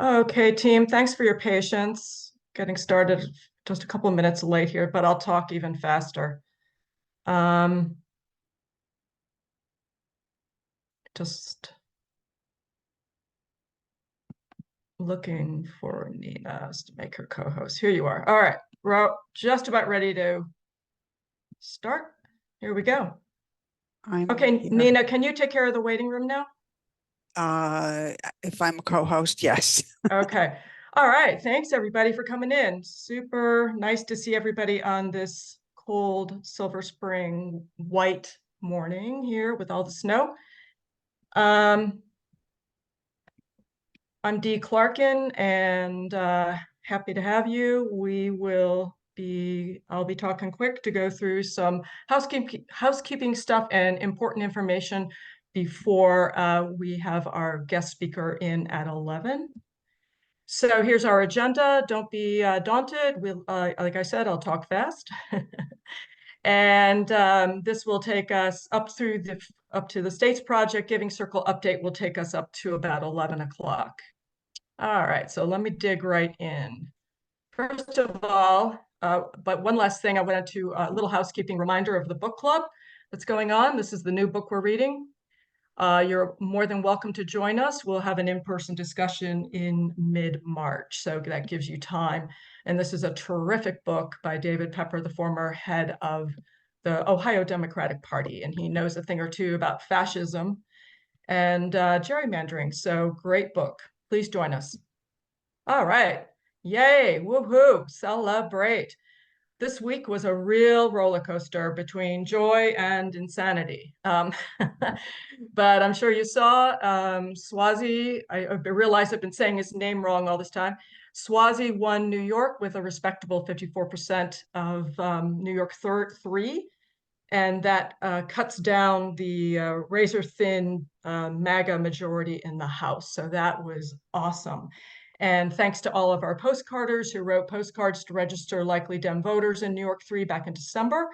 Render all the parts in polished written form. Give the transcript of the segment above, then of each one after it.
Okay, team, thanks for your patience. Getting started just a couple of minutes late here, but I'll talk even faster. Um, just looking for Nina to make her co-host. Here you are. All right, we're just about ready to start. Here we go. I'm Okay, here. Nina, can you take care of the waiting room now? Uh, if I'm a co-host, yes. Okay. All right. Thanks everybody for coming in. Super nice to see everybody on this cold Silver Spring white morning here with all the snow. Um, I'm Dee Clarkin and happy to have you. I'll be talking quick to go through some housekeeping stuff and important information before we have our guest speaker in at 11. So here's our agenda. Don't be daunted. Like I said, I'll talk fast. And this will take us up to the States Project Giving Circle update will take us up to about 11 o'clock. All right, so let me dig right in. First of all, but one last thing, I wanted to, a little housekeeping reminder of the book club that's going on. This is the new book we're reading. You're more than welcome to join us. We'll have an in-person discussion in mid-March, so that gives you time. And this is a terrific book by David Pepper, the former head of the Ohio Democratic Party, and he knows a thing or two about fascism and gerrymandering. So great book. Please join us. All right. Yay. Woohoo. Celebrate. This week was a real roller coaster between joy and insanity. But I'm sure you saw Swazi. I realize I've been saying his name wrong all this time. Swazi won New York with a respectable 54% of New York 3, and that cuts down the razor-thin MAGA majority in the House. So that was awesome. And thanks to all of our postcarders who wrote postcards to register likely Dem voters in New York 3 back in December.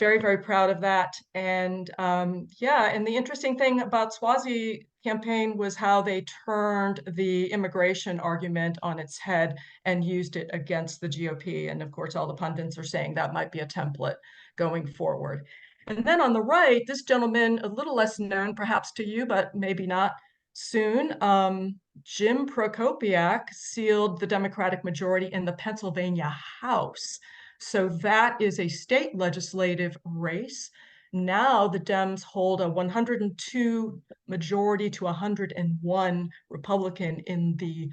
Very, very proud of that. And yeah, and the interesting thing about Swazi campaign was how they turned the immigration argument on its head and used it against the GOP. And of course, all the pundits are saying that might be a template going forward. And then on the right, this gentleman, a little less known perhaps to you, but maybe not soon, Jim Prokopiak sealed the Democratic majority in the Pennsylvania House. So that is a state legislative race. Now the Dems hold a 102 majority to 101 Republican in the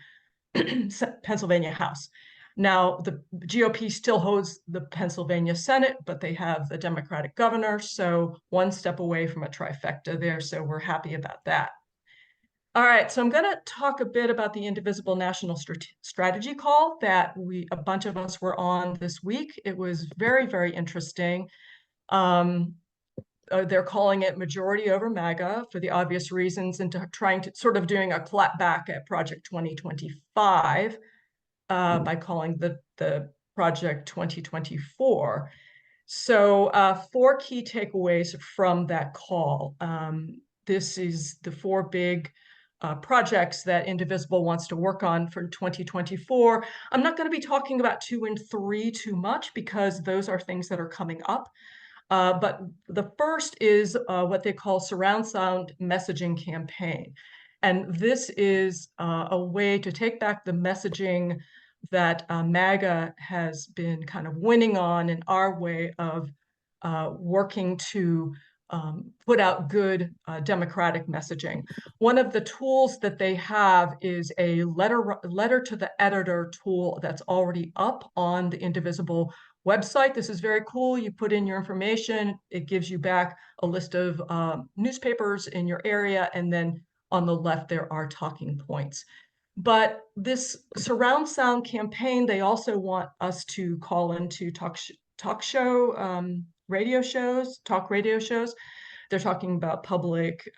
Pennsylvania House. Now, the GOP still holds the Pennsylvania Senate, but they have the Democratic governor, so one step away from a trifecta there, so we're happy about that. All right, so I'm going to talk a bit about the Indivisible National Strategy Call that a bunch of us were on this week. It was very, very interesting. They're calling it Majority Over MAGA for the obvious reasons, and trying to sort of doing a clap back at Project 2025 by calling the Project 2024. So 4 key takeaways from that call. This is the 4 big projects that Indivisible wants to work on for 2024. I'm not going to be talking about 2 and 3 too much because those are things that are coming up. But the first is what they call surround sound messaging campaign. And this is a way to take back the messaging that MAGA has been kind of winning on in our way of working to put out good democratic messaging. One of the tools that they have is a letter to the editor tool that's already up on the Indivisible website. This is very cool. You put in your information, it gives you back a list of newspapers in your area, and then on the left there are talking points. But this surround sound campaign, they also want us to call into talk radio shows. They're talking about public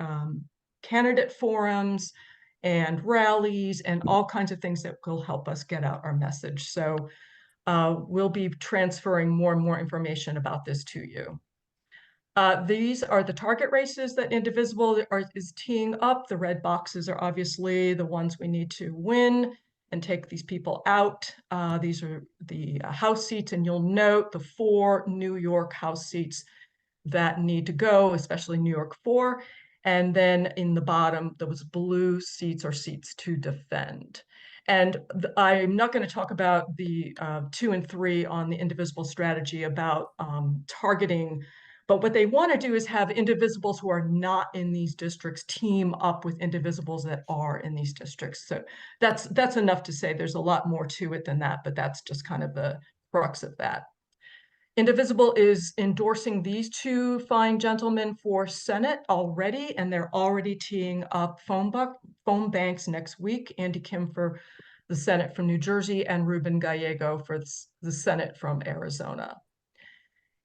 candidate forums and rallies and all kinds of things that will help us get out our message. So we'll be transferring more and more information about this to you. These are the target races that Indivisible is teeing up. The red boxes are obviously the ones we need to win and take these people out. These are the House seats, and you'll note the 4 New York House seats that need to go, especially New York 4. And then in the bottom, those blue seats are seats to defend. And I'm not going to talk about the 2 and 3 on the Indivisible strategy about targeting. But what they want to do is have indivisibles who are not in these districts team up with indivisibles that are in these districts. So that's enough to say there's a lot more to it than that, but that's just kind of the crux of that. Indivisible is endorsing these 2 fine gentlemen for Senate already, and they're already teeing up phone banks next week. Andy Kim for the Senate from New Jersey and Ruben Gallego for the Senate from Arizona.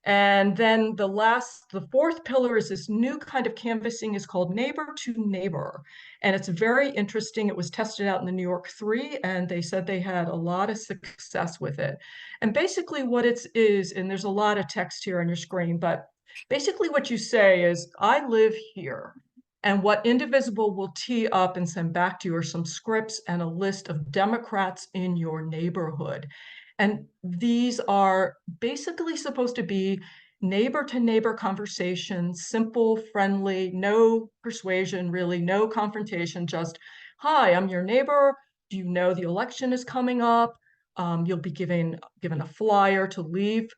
And then the 4th pillar is this new kind of canvassing is called neighbor to neighbor. And it's very interesting. It was tested out in the New York 3, and they said they had a lot of success with it. And basically what it is, and there's a lot of text here on your screen, but basically what you say is, I live here. And what Indivisible will tee up and send back to you are some scripts and a list of Democrats in your neighborhood. And these are basically supposed to be neighbor to neighbor conversations, simple, friendly, no persuasion, really, no confrontation, just, hi, I'm your neighbor. Do you know the election is coming up? You'll be given a flyer to leave.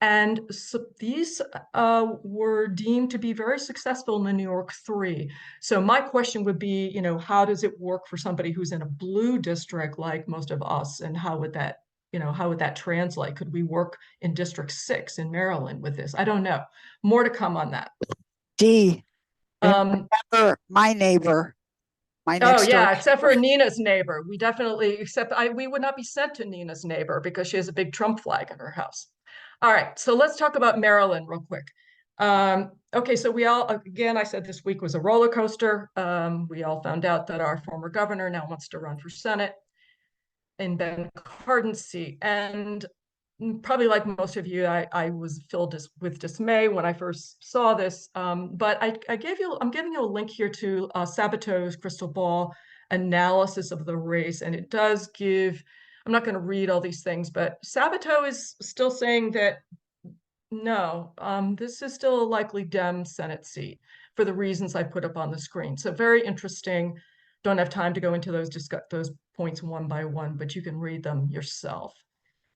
And so these were deemed to be very successful in the New York 3. So my question would be, how does it work for somebody who's in a blue district like most of us, and how would that translate? Could we work in District 6 in Maryland with this? I don't know. More to come on that. D. Um, Remember my neighbor, my oh next door yeah, except for neighbor. Nina's neighbor. We definitely, we would not be sent to Nina's neighbor because she has a big Trump flag in her house. All right, so let's talk about Maryland real quick. Okay, so again, I said this week was a roller coaster. We all found out that our former governor now wants to run for Senate in Ben Cardin's seat. And probably like most of you, I was filled with dismay when I first saw this. But I'm giving you a link here to Sabato's crystal ball analysis of the race. And it does give, I'm not going to read all these things, but Sabato is still saying that no, this is still a likely Dem Senate seat for the reasons I put up on the screen. So very interesting. Don't have time to go into those points one by one, but you can read them yourself.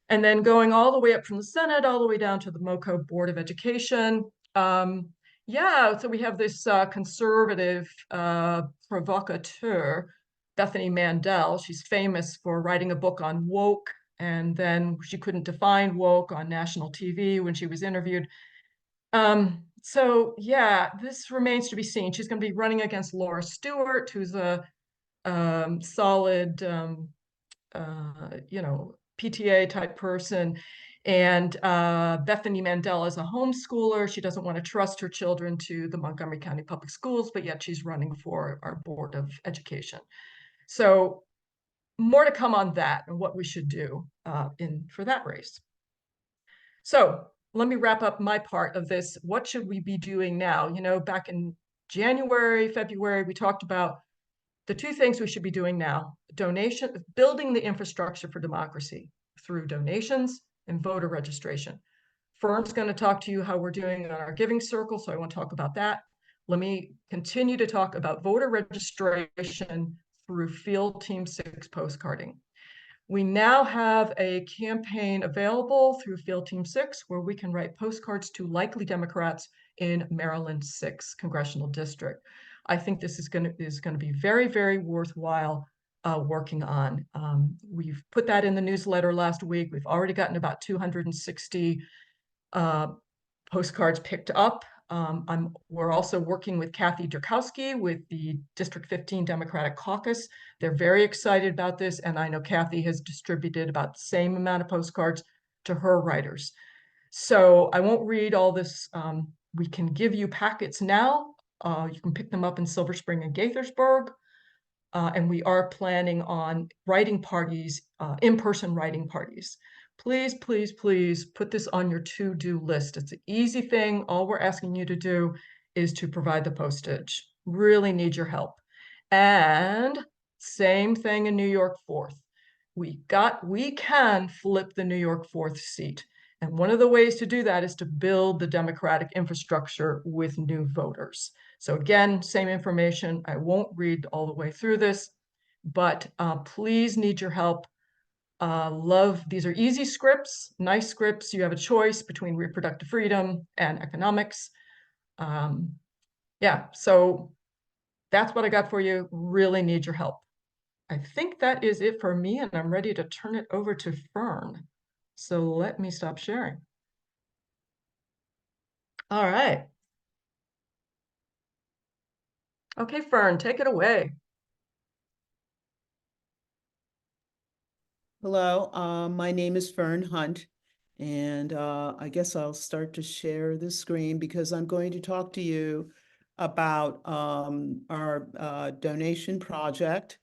And then going all the way up from the Senate, all the way down to the MoCo Board of Education. Yeah, so we have this conservative provocateur, Bethany Mandel. She's famous for writing a book on woke, and then she couldn't define woke on national TV when she was interviewed. So yeah, this remains to be seen. She's going to be running against Laura Stewart, who's a solid, PTA type person. And Bethany Mandel is a homeschooler. She doesn't want to trust her children to the Montgomery County Public Schools, but yet she's running for our Board of Education. So more to come on that and what we should do for that race. So let me wrap up my part of this. What should we be doing now? Back in January, February, we talked about the 2 things we should be doing now: building the infrastructure for democracy through donations and voter registration. Fern's going to talk to you how we're doing on our giving circle, so I won't talk about that. Let me continue to talk about voter registration through Field Team 6 postcarding. We now have a campaign available through Field Team 6 where we can write postcards to likely Democrats in Maryland 6 congressional district. I think this is going to be very, very worthwhile working on. We've put that in the newsletter last week. We've already gotten about 260 postcards picked up. We're also working with Kathy Durkowski with the District 15 Democratic Caucus. They're very excited about this, and I know Kathy has distributed about the same amount of postcards to her writers. So I won't read all this. We can give you packets now. You can pick them up in Silver Spring and Gaithersburg. And we are planning on writing parties, in-person writing parties. please, please, please put this on your to-do list. It's an easy thing. All we're asking you to do is to provide the postage. Really need your help. And same thing in New York 4th. We can flip the New York 4th seat. And one of the ways to do that is to build the democratic infrastructure with new voters. So again, same information. I won't read all the way through this, but please need your help. These are easy scripts, nice scripts. You have a choice between reproductive freedom and economics. Yeah, so that's what I got for you. Really need your help. I think that is it for me, and I'm ready to turn it over to Fern. So let me stop sharing. All right. Okay, Fern, take it away. Hello, my name is Fern Hunt, and I guess I'll start to share the screen because I'm going to talk to you about our donation project.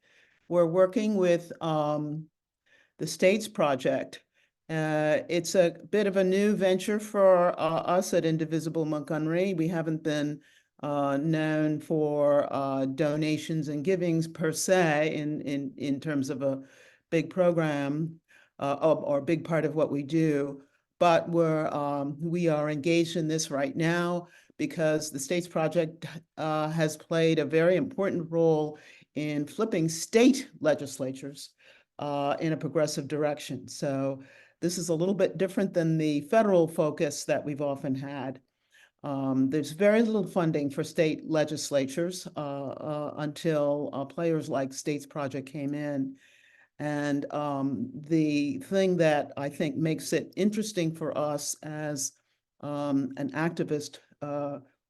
We're working with the States Project. It's a bit of a new venture for us at Indivisible Montgomery. We haven't been known for donations and givings per se in terms of a big program or a big part of what we do, but we are engaged in this right now because the States Project has played a very important role in flipping state legislatures in a progressive direction. So this is a little bit different than the federal focus that we've often had. There's very little funding for state legislatures until players like States Project came in. And the thing that I think makes it interesting for us as an activist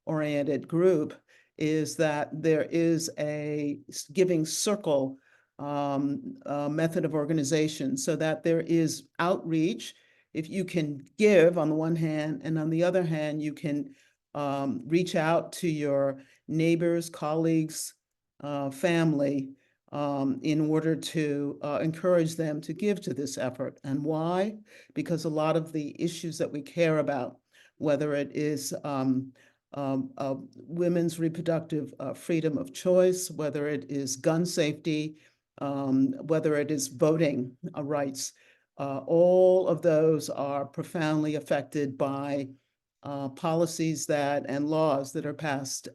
oriented group is that there is a giving circle method of organization, so that there is outreach. If you can give on the one hand, and on the other hand, you can reach out to your neighbors, colleagues, family, in order to encourage them to give to this effort. And why? Because a lot of the issues that we care about, whether it is women's reproductive freedom of choice, whether it is gun safety, whether it is voting rights, all of those are profoundly affected by policies and laws that are passed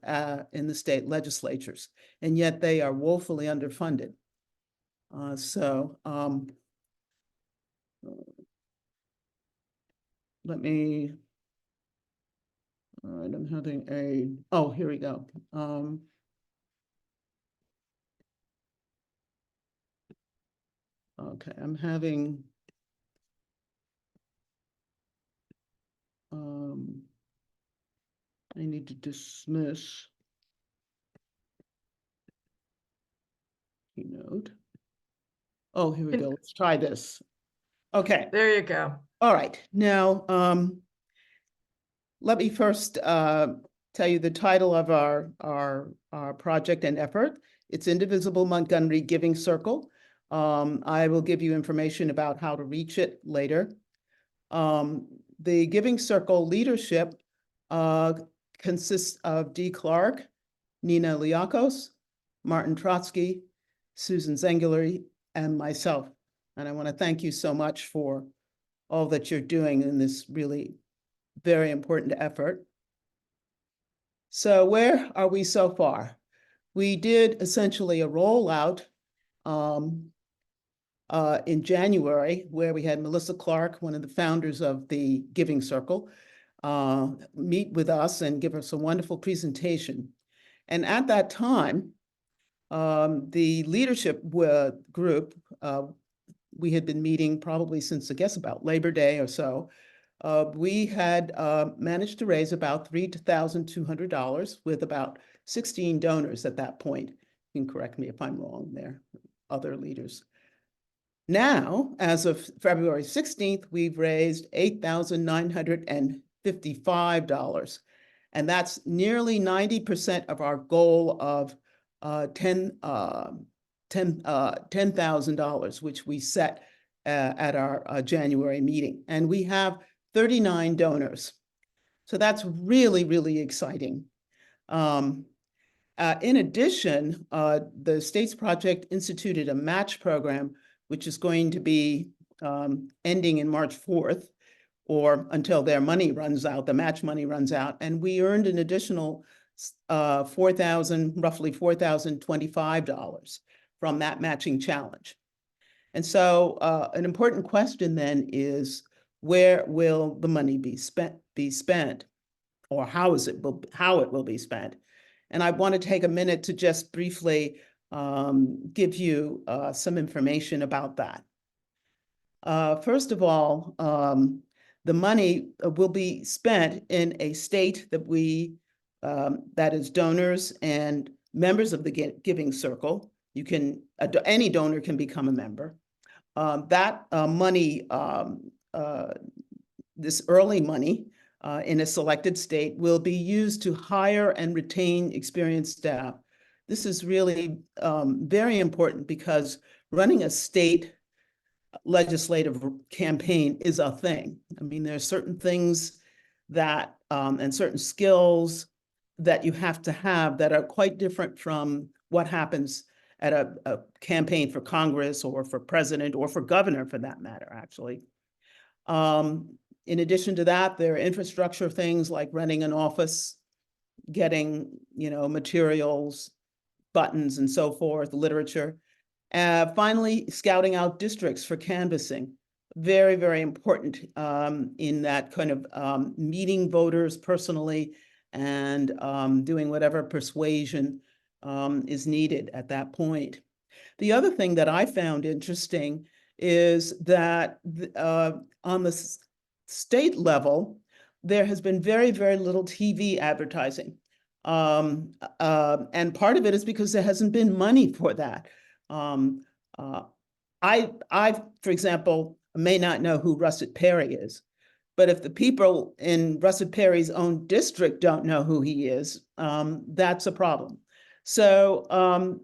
in the state legislatures, and yet they are woefully underfunded. Let me, all right, I'm having oh, here we go. Okay, I'm having, I need to dismiss keynote. Oh, here we go. Let's try this. Okay. There you go. All right. Now, let me first tell you the title of our project and effort. It's Indivisible Montgomery Giving Circle. I will give you information about how to reach it later. The Giving Circle leadership consists of Dee Clark, Nina Liakos, Martin Trotsky, Susan Zengler, and myself. And I want to thank you so much for all that you're doing in this really very important effort. So where are we so far? We did essentially a rollout in January, where we had Melissa Clark, one of the founders of the Giving Circle, meet with us and give us a wonderful presentation. And at that time, the leadership group, we had been meeting probably since, I guess, about Labor Day or so. We had managed to raise about $3,200 with about 16 donors at that point. You can correct me if I'm wrong there, other leaders. Now, as of February 16th, we've raised $8,955. And that's nearly 90% of our goal of $10,000, which we set at our January meeting. And we have 39 donors. So that's really, really exciting. In addition, the States Project instituted a match program, which is going to be ending in March 4th, or until their money runs out, the match money runs out. And we earned an additional roughly $4,025 from that matching challenge. And so an important question then is, where will the money be spent, or how it will be spent? And I want to take a minute to just briefly give you some information about that. First of all, the money will be spent in a state that that is donors and members of the Giving Circle. Any donor can become a member. That money, this early money in a selected state, will be used to hire and retain experienced staff. This is really very important, because running a state legislative campaign is a thing. I mean, there are certain things that and certain skills that you have to have that are quite different from what happens at a campaign for Congress or for president or for governor, for that matter, actually. In addition to that, there are infrastructure things like renting an office, getting, materials, buttons and so forth, literature. Finally, scouting out districts for canvassing. Very, very important in that kind of meeting voters personally and doing whatever persuasion is needed at that point. The other thing that I found interesting is that on the state level, there has been very, very little TV advertising. And part of it is because there hasn't been money for that. I, for example, may not know who Russet Perry is, but if the people in Russet Perry's own district don't know who he is, that's a problem. So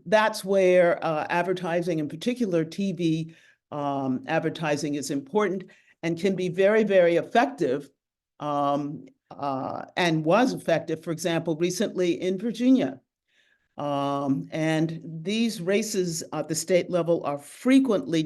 that's where advertising, in particular TV advertising, is important and can be very, very effective, and was effective, for example, recently in Virginia. And these races at the state level are frequently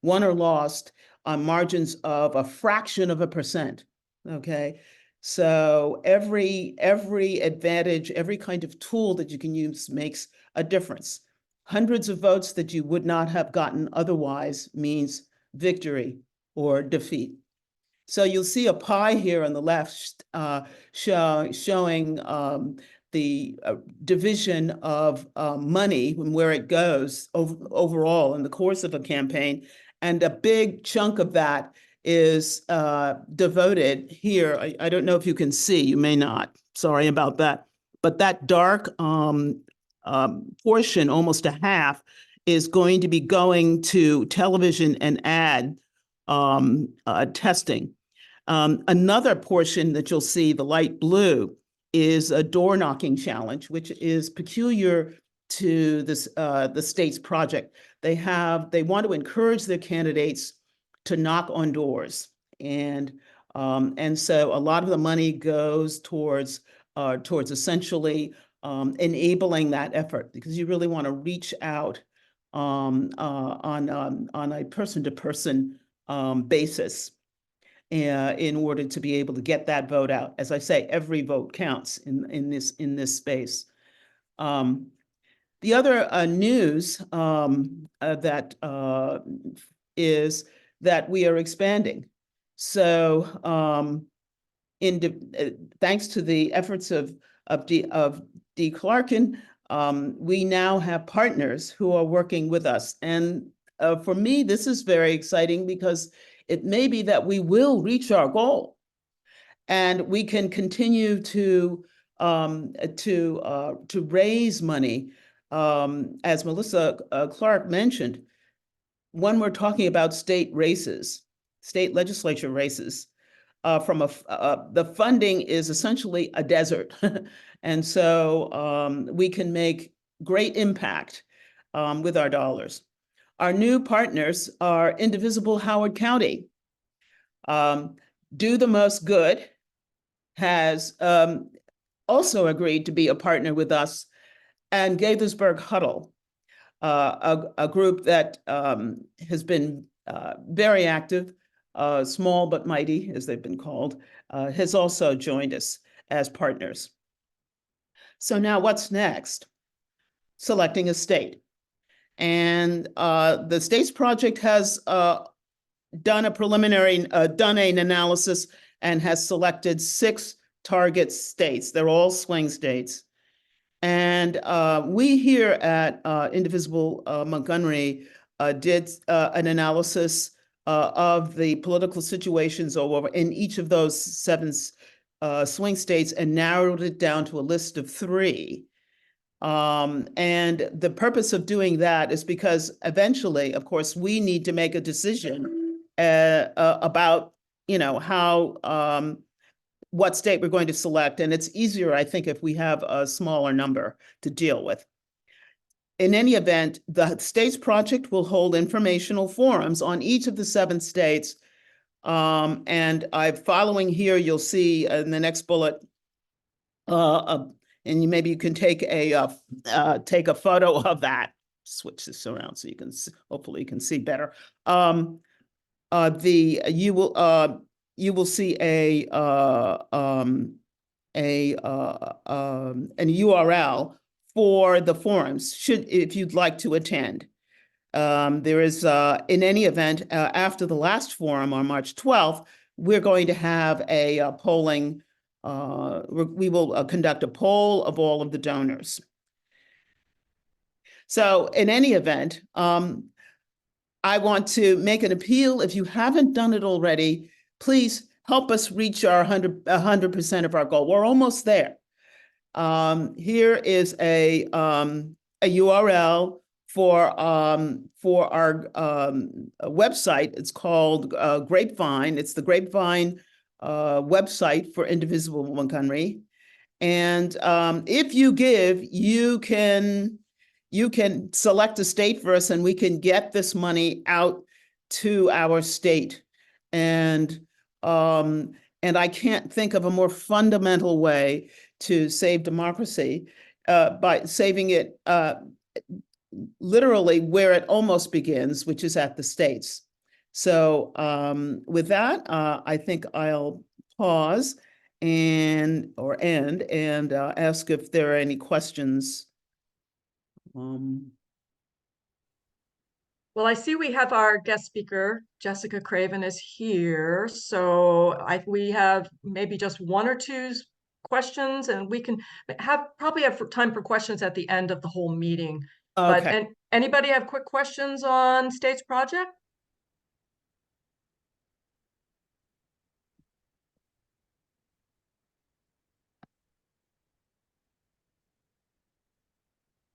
won or lost on margins of a fraction of a percent, okay? So every advantage, every kind of tool that you can use makes a difference. Hundreds of votes that you would not have gotten otherwise means victory or defeat. So you'll see a pie here on the left showing the division of money and where it goes overall in the course of a campaign. And a big chunk of that is devoted here. I don't know if you can see, you may not, sorry about that. But that dark portion, almost a half, is going to be going to television and ad testing. Another portion that you'll see, the light blue, is a door knocking challenge, which is peculiar to this the state's project. They want to encourage their candidates to knock on doors, and so a lot of the money goes towards essentially enabling that effort, because you really want to reach out on a person-to-person basis in order to be able to get that vote out. As I say, every vote counts in this space. The other news that is that we are expanding. So thanks to the efforts of D. Clarkin, we now have partners who are working with us. And for me, this is very exciting, because it may be that we will reach our goal and we can continue to raise money. As Melissa Clark mentioned, when we're talking about state races, state legislature races, the funding is essentially a desert. And so we can make great impact with our dollars. Our new partners are Indivisible Howard County. Do the Most Good has also agreed to be a partner with us, and Gaithersburg Huddle, a group that has been very active, small but mighty, as they've been called, has also joined us as partners. So now what's next? Selecting a state. And the States Project has done an analysis and has selected 6 target states. They're all swing states. And we here at Indivisible Montgomery did an analysis of the political situations in each of those 7 swing states and narrowed it down to a list of 3. And the purpose of doing that is because eventually, of course, we need to make a decision about, how what state we're going to select. And it's easier, I think, if we have a smaller number to deal with. In any event, the States Project will hold informational forums on each of the 7 states. And following here, you'll see in the next bullet, and maybe you can take a photo of that. Switch this around so you can hopefully you can see better. You will see an URL for the forums if you'd like to attend. There is, in any event, after the last forum on March 12th, we're going to have a polling. We will conduct a poll of all of the donors. So in any event, I want to make an appeal. If you haven't done it already, please help us reach our 100% of our goal. We're almost there. Here is a URL for our website. It's called Grapevine. It's the Grapevine website for Indivisible Montgomery. And if you give, you can select a state for us, and we can get this money out to our state. And I can't think of a more fundamental way to save democracy by saving it literally where it almost begins, which is at the states. So with that, I think I'll pause and end and ask if there are any questions. Well, I see we have our guest speaker, Jessica Craven, is here. So we have maybe just 1 or 2 questions, and we can probably have time for questions at the end of the whole meeting. Okay. But anybody have quick questions on States Project?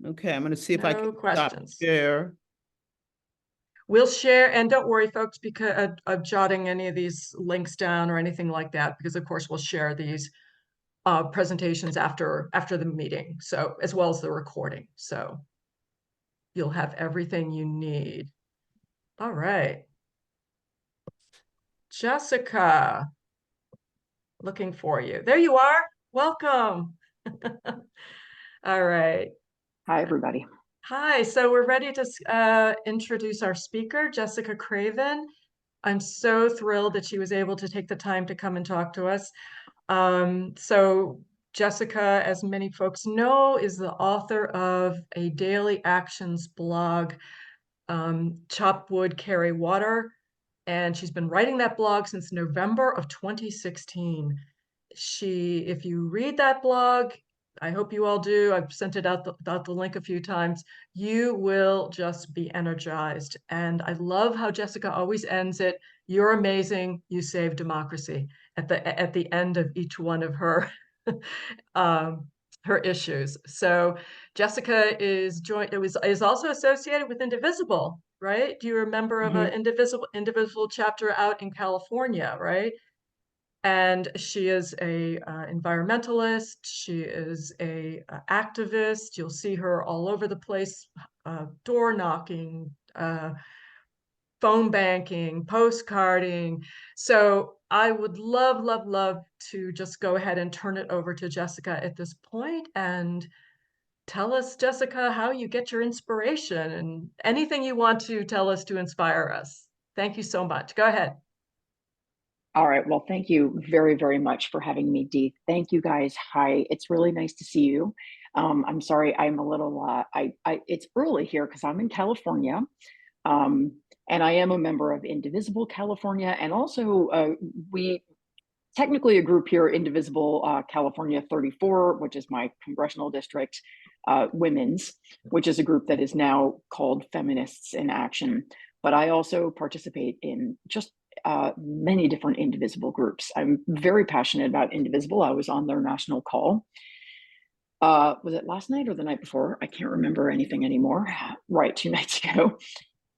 Okay, I'm going to see if I No can questions. share. We'll share, and don't worry, folks, because of jotting any of these links down or anything like that, because of course we'll share these presentations after the meeting, so as well as the recording. So you'll have everything you need. All right. Jessica, looking for you. There you are. Welcome. All right. Hi, everybody. Hi. So we're ready to introduce our speaker, Jessica Craven. I'm so thrilled that she was able to take the time to come and talk to us. So Jessica, as many folks know, is the author of a daily actions blog, Chop Wood, Carry Water. And she's been writing that blog since November of 2016. If you read that blog, I hope you all do, I've sent it out the link a few times, you will just be energized. And I love how Jessica always ends it, "You're amazing, you saved democracy," at the end of each one of her her issues. So Jessica is also associated with Indivisible, right? Do you remember of an Indivisible chapter out in California, right? And she is a environmentalist. She is a activist. You'll see her all over the place, door knocking, phone banking, postcarding. So I would love, love, love to just go ahead and turn it over to Jessica at this point and tell us, Jessica, how you get your inspiration and anything you want to tell us to inspire us. Thank you so much. Go ahead. All right. Well, thank you very, very much for having me, Dee. Thank you guys. Hi. It's really nice to see you. I'm sorry, I'm a little, it's early here because I'm in California. And I am a member of Indivisible California. And also we technically a group here, Indivisible California 34, which is my congressional district, women's, which is a group that is now called Feminists in Action. But I also participate in just many different Indivisible groups. I'm very passionate about Indivisible. I was on their national call. Was it last night or the night before? I can't remember anything anymore. Right, 2 nights ago.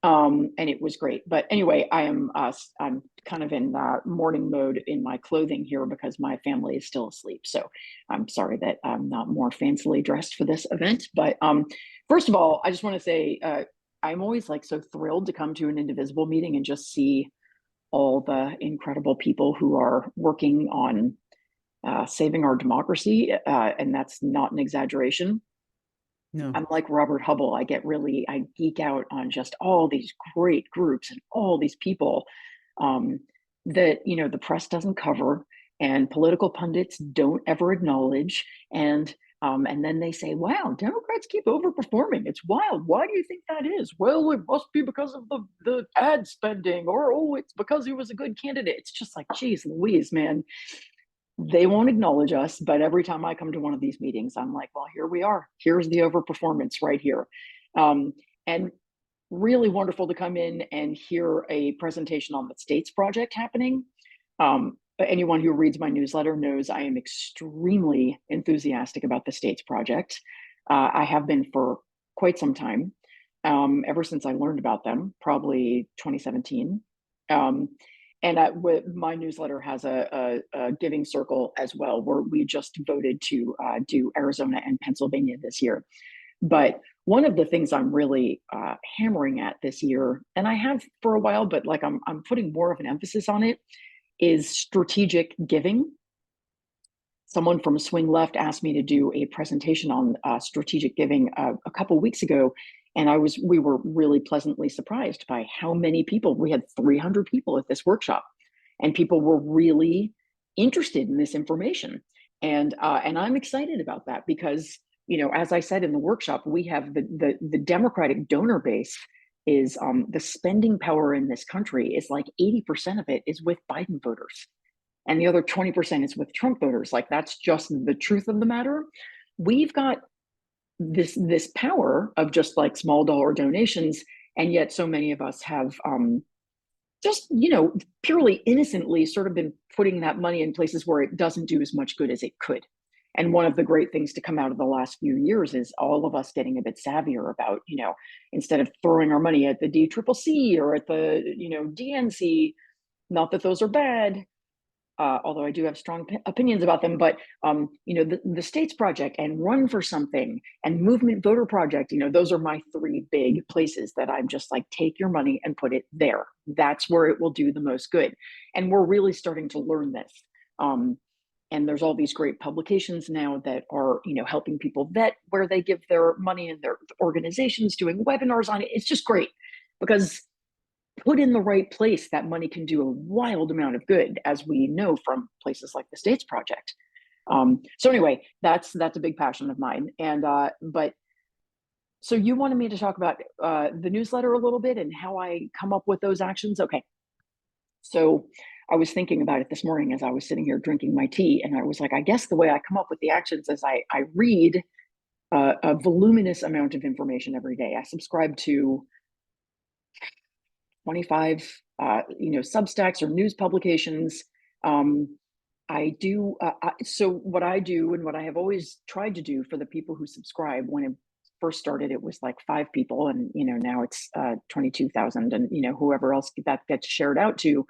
And it was great. But anyway, I'm kind of in morning mode in my clothing here because my family is still asleep. So I'm sorry that I'm not more fancily dressed for this event. But first of all, I just want to say I'm always like so thrilled to come to an Indivisible meeting and just see all the incredible people who are working on saving our democracy. And that's not an exaggeration. No. I'm like Robert Hubble. I geek out on just all these great groups and all these people that, the press doesn't cover and political pundits don't ever acknowledge. And then they say, wow, Democrats keep overperforming. It's wild. Why do you think that is? Well, it must be because of the ad spending, or, oh, it's because he was a good candidate. It's just like, geez, Louise, man. They won't acknowledge us, but every time I come to one of these meetings, I'm like, well, here we are. Here's the overperformance right here. And really wonderful to come in and hear a presentation on the States Project happening. Anyone who reads my newsletter knows I am extremely enthusiastic about the States Project. I have been for quite some time, ever since I learned about them, probably 2017. And my newsletter has a giving circle as well, where we just voted to do Arizona and Pennsylvania this year. But one of the things I'm really hammering at this year, and I have for a while, but like I'm putting more of an emphasis on it, is strategic giving. Someone from Swing Left asked me to do a presentation on strategic giving a couple weeks ago. And we were really pleasantly surprised by how many people. We had 300 people at this workshop, and people were really interested in this information. And I'm excited about that because, as I said in the workshop, we have the Democratic donor base is the spending power in this country is like 80% of it is with Biden voters. And the other 20% is with Trump voters. Like, that's just the truth of the matter. We've got this power of just like small dollar donations, and yet so many of us have just purely innocently sort of been putting that money in places where it doesn't do as much good as it could. And one of the great things to come out of the last few years is all of us getting a bit savvier about, instead of throwing our money at the DCCC or at the DNC, not that those are bad, although I do have strong opinions about them, but the States Project and Run for Something and Movement Voter Project, those are my 3 big places that I'm just like, take your money and put it there. That's where it will do the most good. And we're really starting to learn this. And there's all these great publications now that are, helping people vet where they give their money, and their organizations doing webinars on it. It's just great because put in the right place, that money can do a wild amount of good, as we know from places like the States Project. So anyway, that's a big passion of mine. And but so you wanted me to talk about the newsletter a little bit and how I come up with those actions. Okay. So I was thinking about it this morning as I was sitting here drinking my tea, and I was like, I guess the way I come up with the actions is I read a voluminous amount of information every day. I subscribe to 25 Substacks or news publications. I do so what I do, and what I have always tried to do for the people who subscribe, when it first started, it was like 5 people, and now it's 22,000, and whoever else that gets shared out to,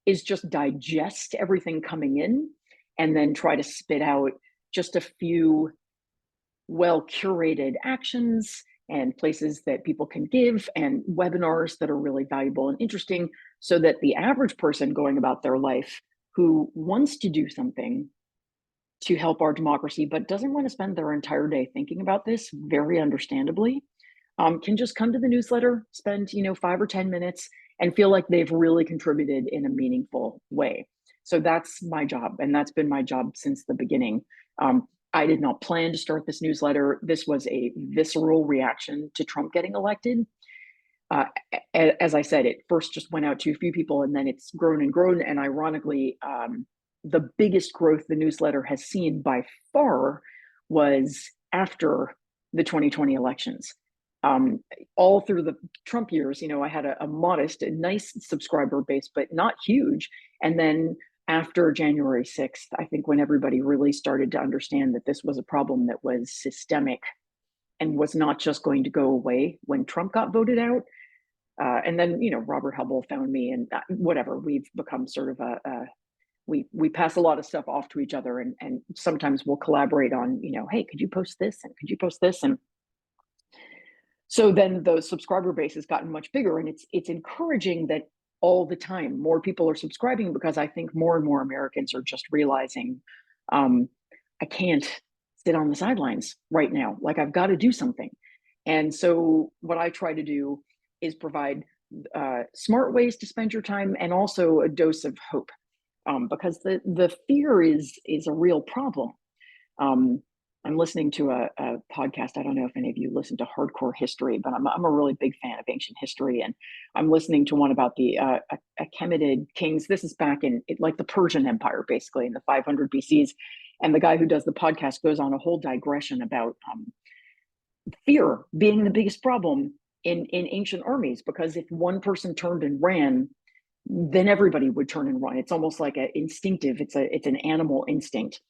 is just digest everything coming in and then try to spit out just a few well curated actions and places that people can give and webinars that are really valuable and interesting, so that the average person going about their life who wants to do something to help our democracy, but doesn't want to spend their entire day thinking about this, very understandably, can just come to the newsletter, spend 5 or 10 minutes, and feel like they've really contributed in a meaningful way. So that's my job, and that's been my job since the beginning. I did not plan to start this newsletter. This was a visceral reaction to Trump getting elected. As I said, it first just went out to a few people, and then it's grown and grown. And ironically, the biggest growth the newsletter has seen by far was after the 2020 elections. All through the Trump years, I had a modest, a nice subscriber base, but not huge. And then after January 6th, I think when everybody really started to understand that this was a problem that was systemic and was not just going to go away when Trump got voted out. And then, Robert Hubble found me, and whatever, we've become sort of we pass a lot of stuff off to each other, and sometimes we'll collaborate on, hey, could you post this? And could you post this? And so then the subscriber base has gotten much bigger, and it's encouraging that all the time more people are subscribing, because I think more and more Americans are just realizing, I can't sit on the sidelines right now. Like, I've got to do something. And so what I try to do is provide smart ways to spend your time, and also a dose of hope, because the fear is a real problem. I'm listening to a podcast. I don't know if any of you listen to Hardcore History, but I'm a really big fan of ancient history, and I'm listening to one about the Achaemenid kings. This is back in like the Persian Empire, basically in the 500 BCs. And the guy who does the podcast goes on a whole digression about fear being the biggest problem in ancient armies, because if one person turned and ran, then everybody would turn and run. It's almost like an instinctive. It's an animal instinct,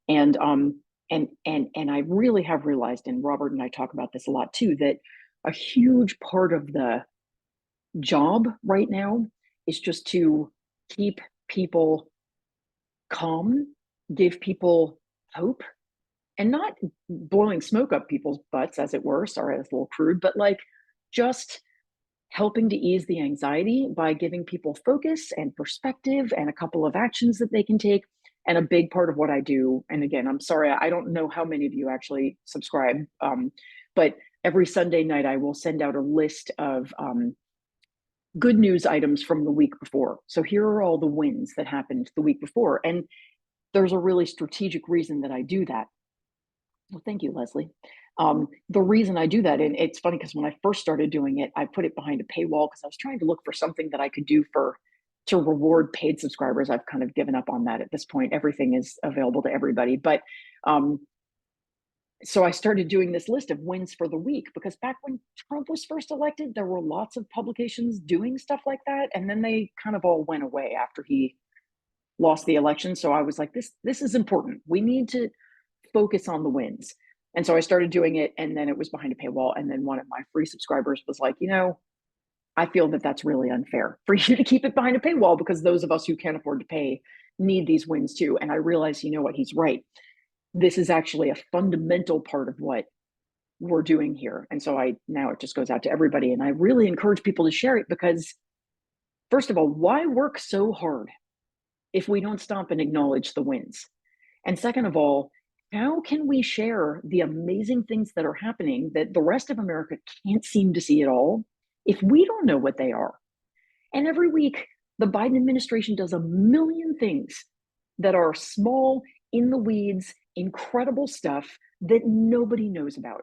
and I really have realized, and Robert and I talk about this a lot too, that a huge part of the job right now is just to keep people calm, give people hope, and not blowing smoke up people's butts, as it were. Sorry, that's a little crude, but like just helping to ease the anxiety by giving people focus and perspective and a couple of actions that they can take. And a big part of what I do, and again, I'm sorry, I don't know how many of you actually subscribe, but every Sunday night I will send out a list of good news items from the week before. So here are all the wins that happened the week before. And there's a really strategic reason that I do that. Well, thank you, Leslie. The reason I do that, and it's funny because when I first started doing it, I put it behind a paywall because I was trying to look for something that I could do to reward paid subscribers. I've kind of given up on that at this point. Everything is available to everybody. But so I started doing this list of wins for the week, because back when Trump was first elected, there were lots of publications doing stuff like that. And then they kind of all went away after he lost the election. So I was like, this is important. We need to focus on the wins. And so I started doing it, and then it was behind a paywall. And then one of my free subscribers was like, I feel that that's really unfair for you to keep it behind a paywall, because those of us who can't afford to pay need these wins too. And I realized, what, he's right. This is actually a fundamental part of what we're doing here. And so now it just goes out to everybody. And I really encourage people to share it, because first of all, why work so hard if we don't stop and acknowledge the wins? And second of all, how can we share the amazing things that are happening that the rest of America can't seem to see at all if we don't know what they are? And every week, the Biden administration does a million things that are small, in the weeds, incredible stuff that nobody knows about.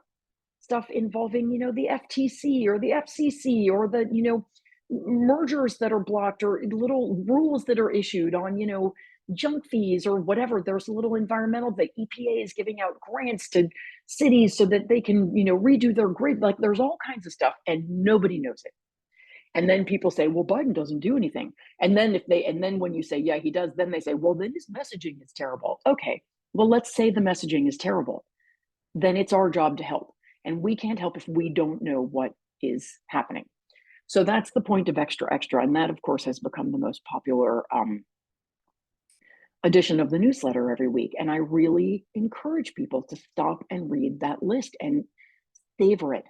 Stuff involving, the FTC or the FCC, or the, mergers that are blocked, or little rules that are issued on, junk fees or whatever. There's a little environmental, the EPA is giving out grants to cities so that they can, redo their grid. Like, there's all kinds of stuff, and nobody knows it. And then people say, well, Biden doesn't do anything. And then when you say, yeah, he does, then they say, well, then his messaging is terrible. Okay, well, let's say the messaging is terrible. Then it's our job to help. And we can't help if we don't know what is happening. So that's the point of Extra Extra. And that, of course, has become the most popular edition of the newsletter every week. And I really encourage people to stop and read that list and savor it.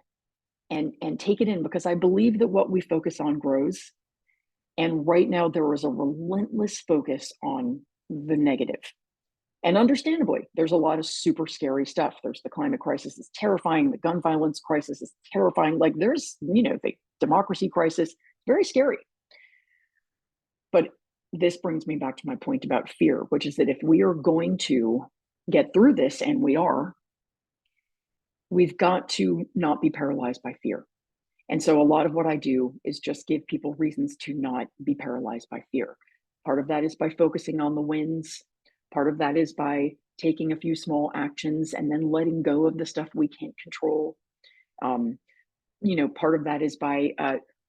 and take it in, because I believe that what we focus on grows. And right now there is a relentless focus on the negative. And understandably, there's a lot of super scary stuff. There's the climate crisis is terrifying. The gun violence crisis is terrifying. Like there's, the democracy crisis, very scary. But this brings me back to my point about fear, which is that if we are going to get through this, and we've got to not be paralyzed by fear. And so a lot of what I do is just give people reasons to not be paralyzed by fear. Part of that is by focusing on the wins. Part of that is by taking a few small actions and then letting go of the stuff we can't control. Part of that is by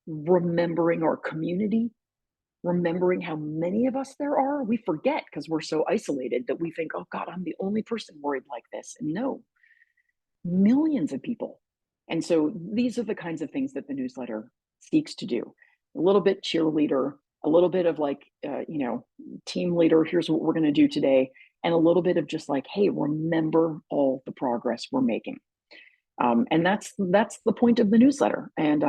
remembering our community, remembering how many of us there are. We forget because we're so isolated that we think, oh God, I'm the only person worried like this. And no, millions of people. And so these are the kinds of things that the newsletter seeks to do. A little bit cheerleader, a little bit of like, team leader, here's what we're going to do today. And a little bit of just like, hey, remember all the progress we're making. And that's the point of the newsletter. And,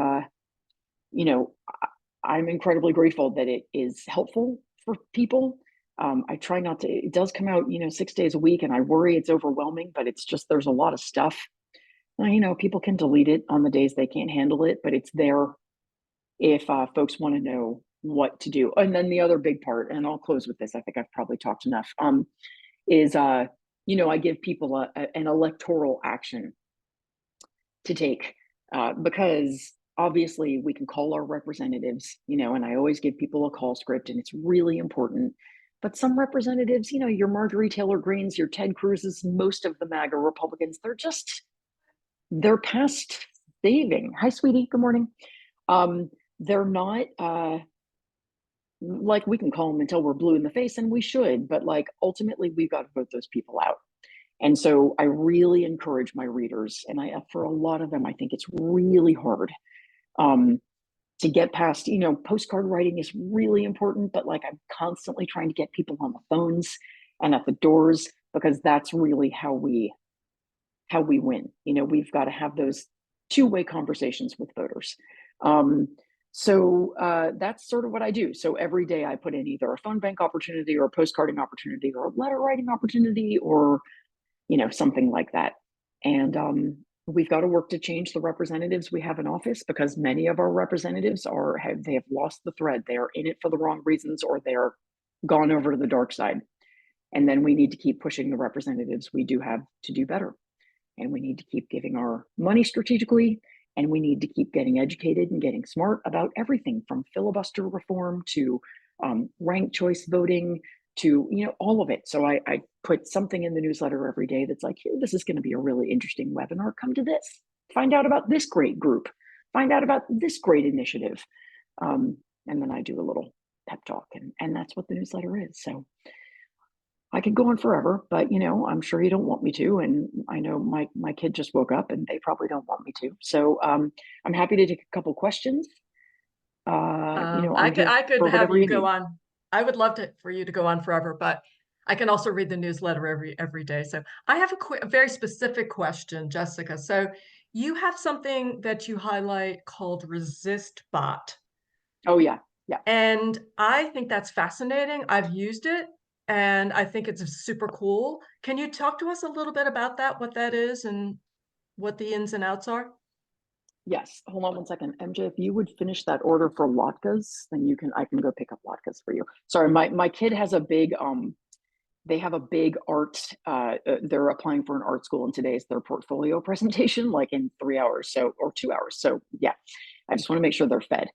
I'm incredibly grateful that it is helpful for people. I try not to, it does come out, 6 days a week, and I worry it's overwhelming, but it's just, there's a lot of stuff. People can delete it on the days they can't handle it, but it's there if folks want to know what to do. And then the other big part, and I'll close with this, I think I've probably talked enough, is, I give people an electoral action to take, because obviously we can call our representatives, and I always give people a call script, and it's really important. But some representatives, your Marjorie Taylor Greenes, your Ted Cruz's, most of the MAGA Republicans, they're past saving. Hi, sweetie. Good morning. They're not, like, we can call them until we're blue in the face, and we should, but like, ultimately we've got to vote those people out. And so I really encourage my readers, and for a lot of them, I think it's really hard to get past, postcard writing is really important, but like, I'm constantly trying to get people on the phones and at the doors, because that's really how we win. We've got to have those two-way conversations with voters. So that's sort of what I do. So every day I put in either a phone bank opportunity or a postcarding opportunity or a letter writing opportunity or, something like that. And we've got to work to change the representatives we have in office, because many of our representatives they have lost the thread. They are in it for the wrong reasons, or they're gone over to the dark side. And then we need to keep pushing the representatives we do have to do better. And we need to keep giving our money strategically, and we need to keep getting educated and getting smart about everything from filibuster reform to ranked choice voting to, all of it. So I put something in the newsletter every day that's like, here, this is going to be a really interesting webinar. Come to this, find out about this great group, find out about this great initiative. And then I do a little pep talk, and that's what the newsletter is. So I could go on forever, but I'm sure you don't want me to. And I know my kid just woke up, and they probably don't want me to. So I'm happy to take a couple questions. I could have you go on. I would love for you to go on forever, but I can also read the newsletter every day. So I have a very specific question, Jessica. So you have something that you highlight called Resist Bot. Oh yeah, yeah. And I think that's fascinating. I've used it, and I think it's super cool. Can you talk to us a little bit about that, what that is and what the ins and outs are? Yes. Hold on one second. MJ, if you would finish that order for latkes, then I can go pick up latkes for you. Sorry, my kid has a big, they have a big art, they're applying for an art school, and today is their portfolio presentation, like in 3 hours, or 2 hours. So yeah, I just want to make sure they're fed.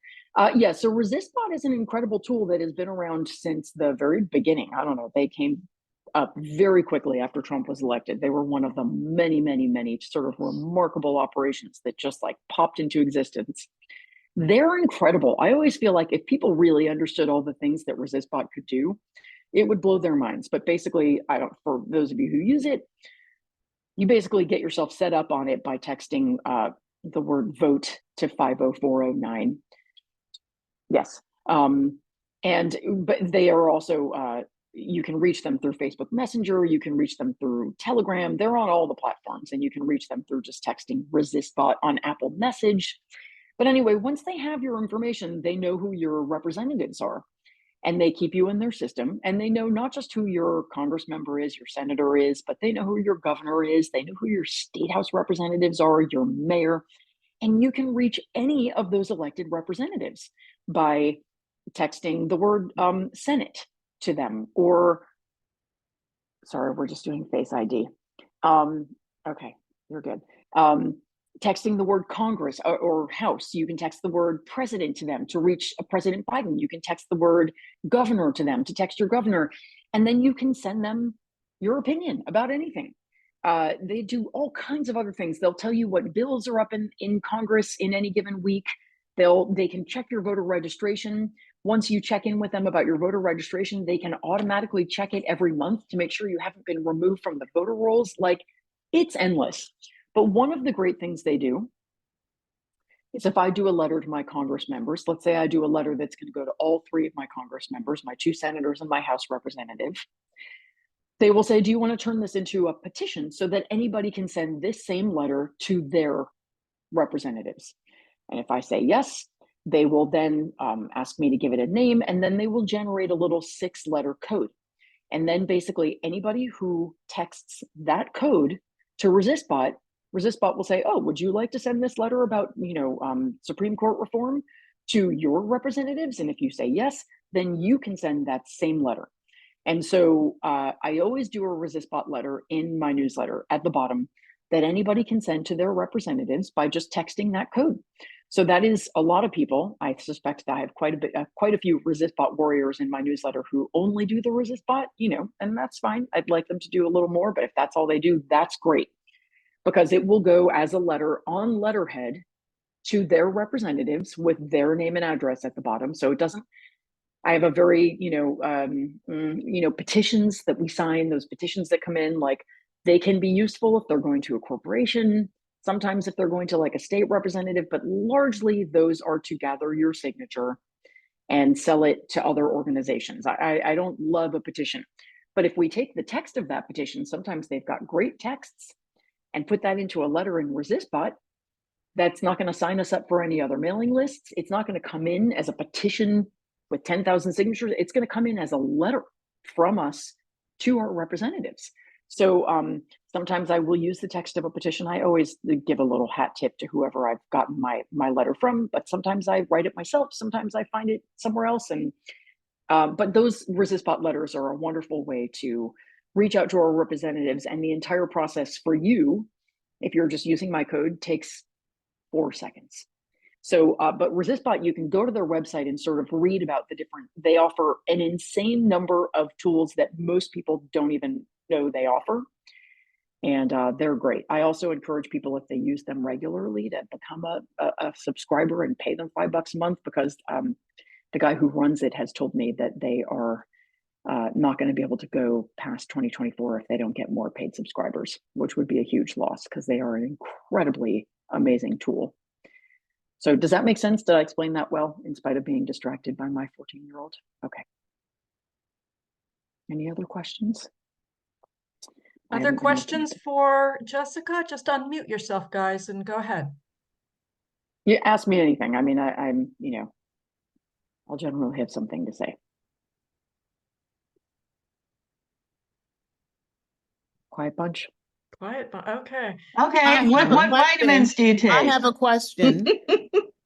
Yeah, so ResistBot is an incredible tool that has been around since the very beginning. I don't know, they came up very quickly after Trump was elected. They were one of the many, many, many sort of remarkable operations that just like popped into existence. They're incredible. I always feel like if people really understood all the things that ResistBot could do, it would blow their minds. But basically, for those of you who use it, you basically get yourself set up on it by texting the word vote to 50409. Yes. But they are also you can reach them through Facebook Messenger, you can reach them through Telegram. They're on all the platforms, and you can reach them through just texting ResistBot on Apple Message. But anyway, once they have your information, they know who your representatives are, and they keep you in their system. And they know not just who your Congress member is, your senator is, but they know who your governor is. They know who your state house representatives are, your mayor. And you can reach any of those elected representatives by texting the word Senate to them, or, sorry, we're just doing Face ID. Okay, you're good. Texting the word Congress or House. You can text the word President to them to reach President Biden. You can text the word Governor to them to text your governor. And then you can send them your opinion about anything. They do all kinds of other things. They'll tell you what bills are up in Congress in any given week. They can check your voter registration. Once you check in with them about your voter registration, they can automatically check it every month to make sure you haven't been removed from the voter rolls. Like, it's endless. But one of the great things they do is, if I do a letter to my Congress members, let's say I do a letter that's going to go to all 3 of my Congress members, my 2 senators and my House representative, they will say, do you want to turn this into a petition so that anybody can send this same letter to their representatives? And if I say yes, they will then ask me to give it a name, and then they will generate a little 6-letter code. And then basically anybody who texts that code to ResistBot will say, oh, would you like to send this letter about, Supreme Court reform to your representatives? And if you say yes, then you can send that same letter. And so I always do a ResistBot letter in my newsletter at the bottom that anybody can send to their representatives by just texting that code. So that is a lot of people. I suspect that I have quite a few ResistBot warriors in my newsletter who only do the ResistBot, and that's fine. I'd like them to do a little more, but if that's all they do, that's great, because it will go as a letter on letterhead to their representatives with their name and address at the bottom. So it doesn't, I have a very, petitions that we sign, those petitions that come in, like, they can be useful if they're going to a corporation, sometimes if they're going to like a state representative, but largely those are to gather your signature and sell it to other organizations. I don't love a petition, but if we take the text of that petition, sometimes they've got great texts, and put that into a letter in ResistBot, that's not going to sign us up for any other mailing lists. It's not going to come in as a petition with 10,000 signatures. It's going to come in as a letter from us to our representatives. So sometimes I will use the text of a petition. I always give a little hat tip to whoever I've gotten my letter from, but sometimes I write it myself. Sometimes I find it somewhere else. And but those ResistBot letters are a wonderful way to reach out to our representatives, and the entire process for you, if you're just using my code, takes 4 seconds. So, but ResistBot, you can go to their website and sort of read about they offer an insane number of tools that most people don't even know they offer. And they're great. I also encourage people, if they use them regularly, to become a subscriber and pay them $5 a month, because the guy who runs it has told me that they are not going to be able to go past 2024 if they don't get more paid subscribers, which would be a huge loss, because they are an incredibly amazing tool. So does that make sense? Did I explain that well, in spite of being distracted by my 14-year-old? Okay. Any other questions? Other questions for Jessica? Just unmute yourself, guys, and go ahead. You ask me anything. I mean, I'm, I'll generally have something to say. Quiet bunch. Quiet, but okay. Okay, what vitamins do you take? I have a question.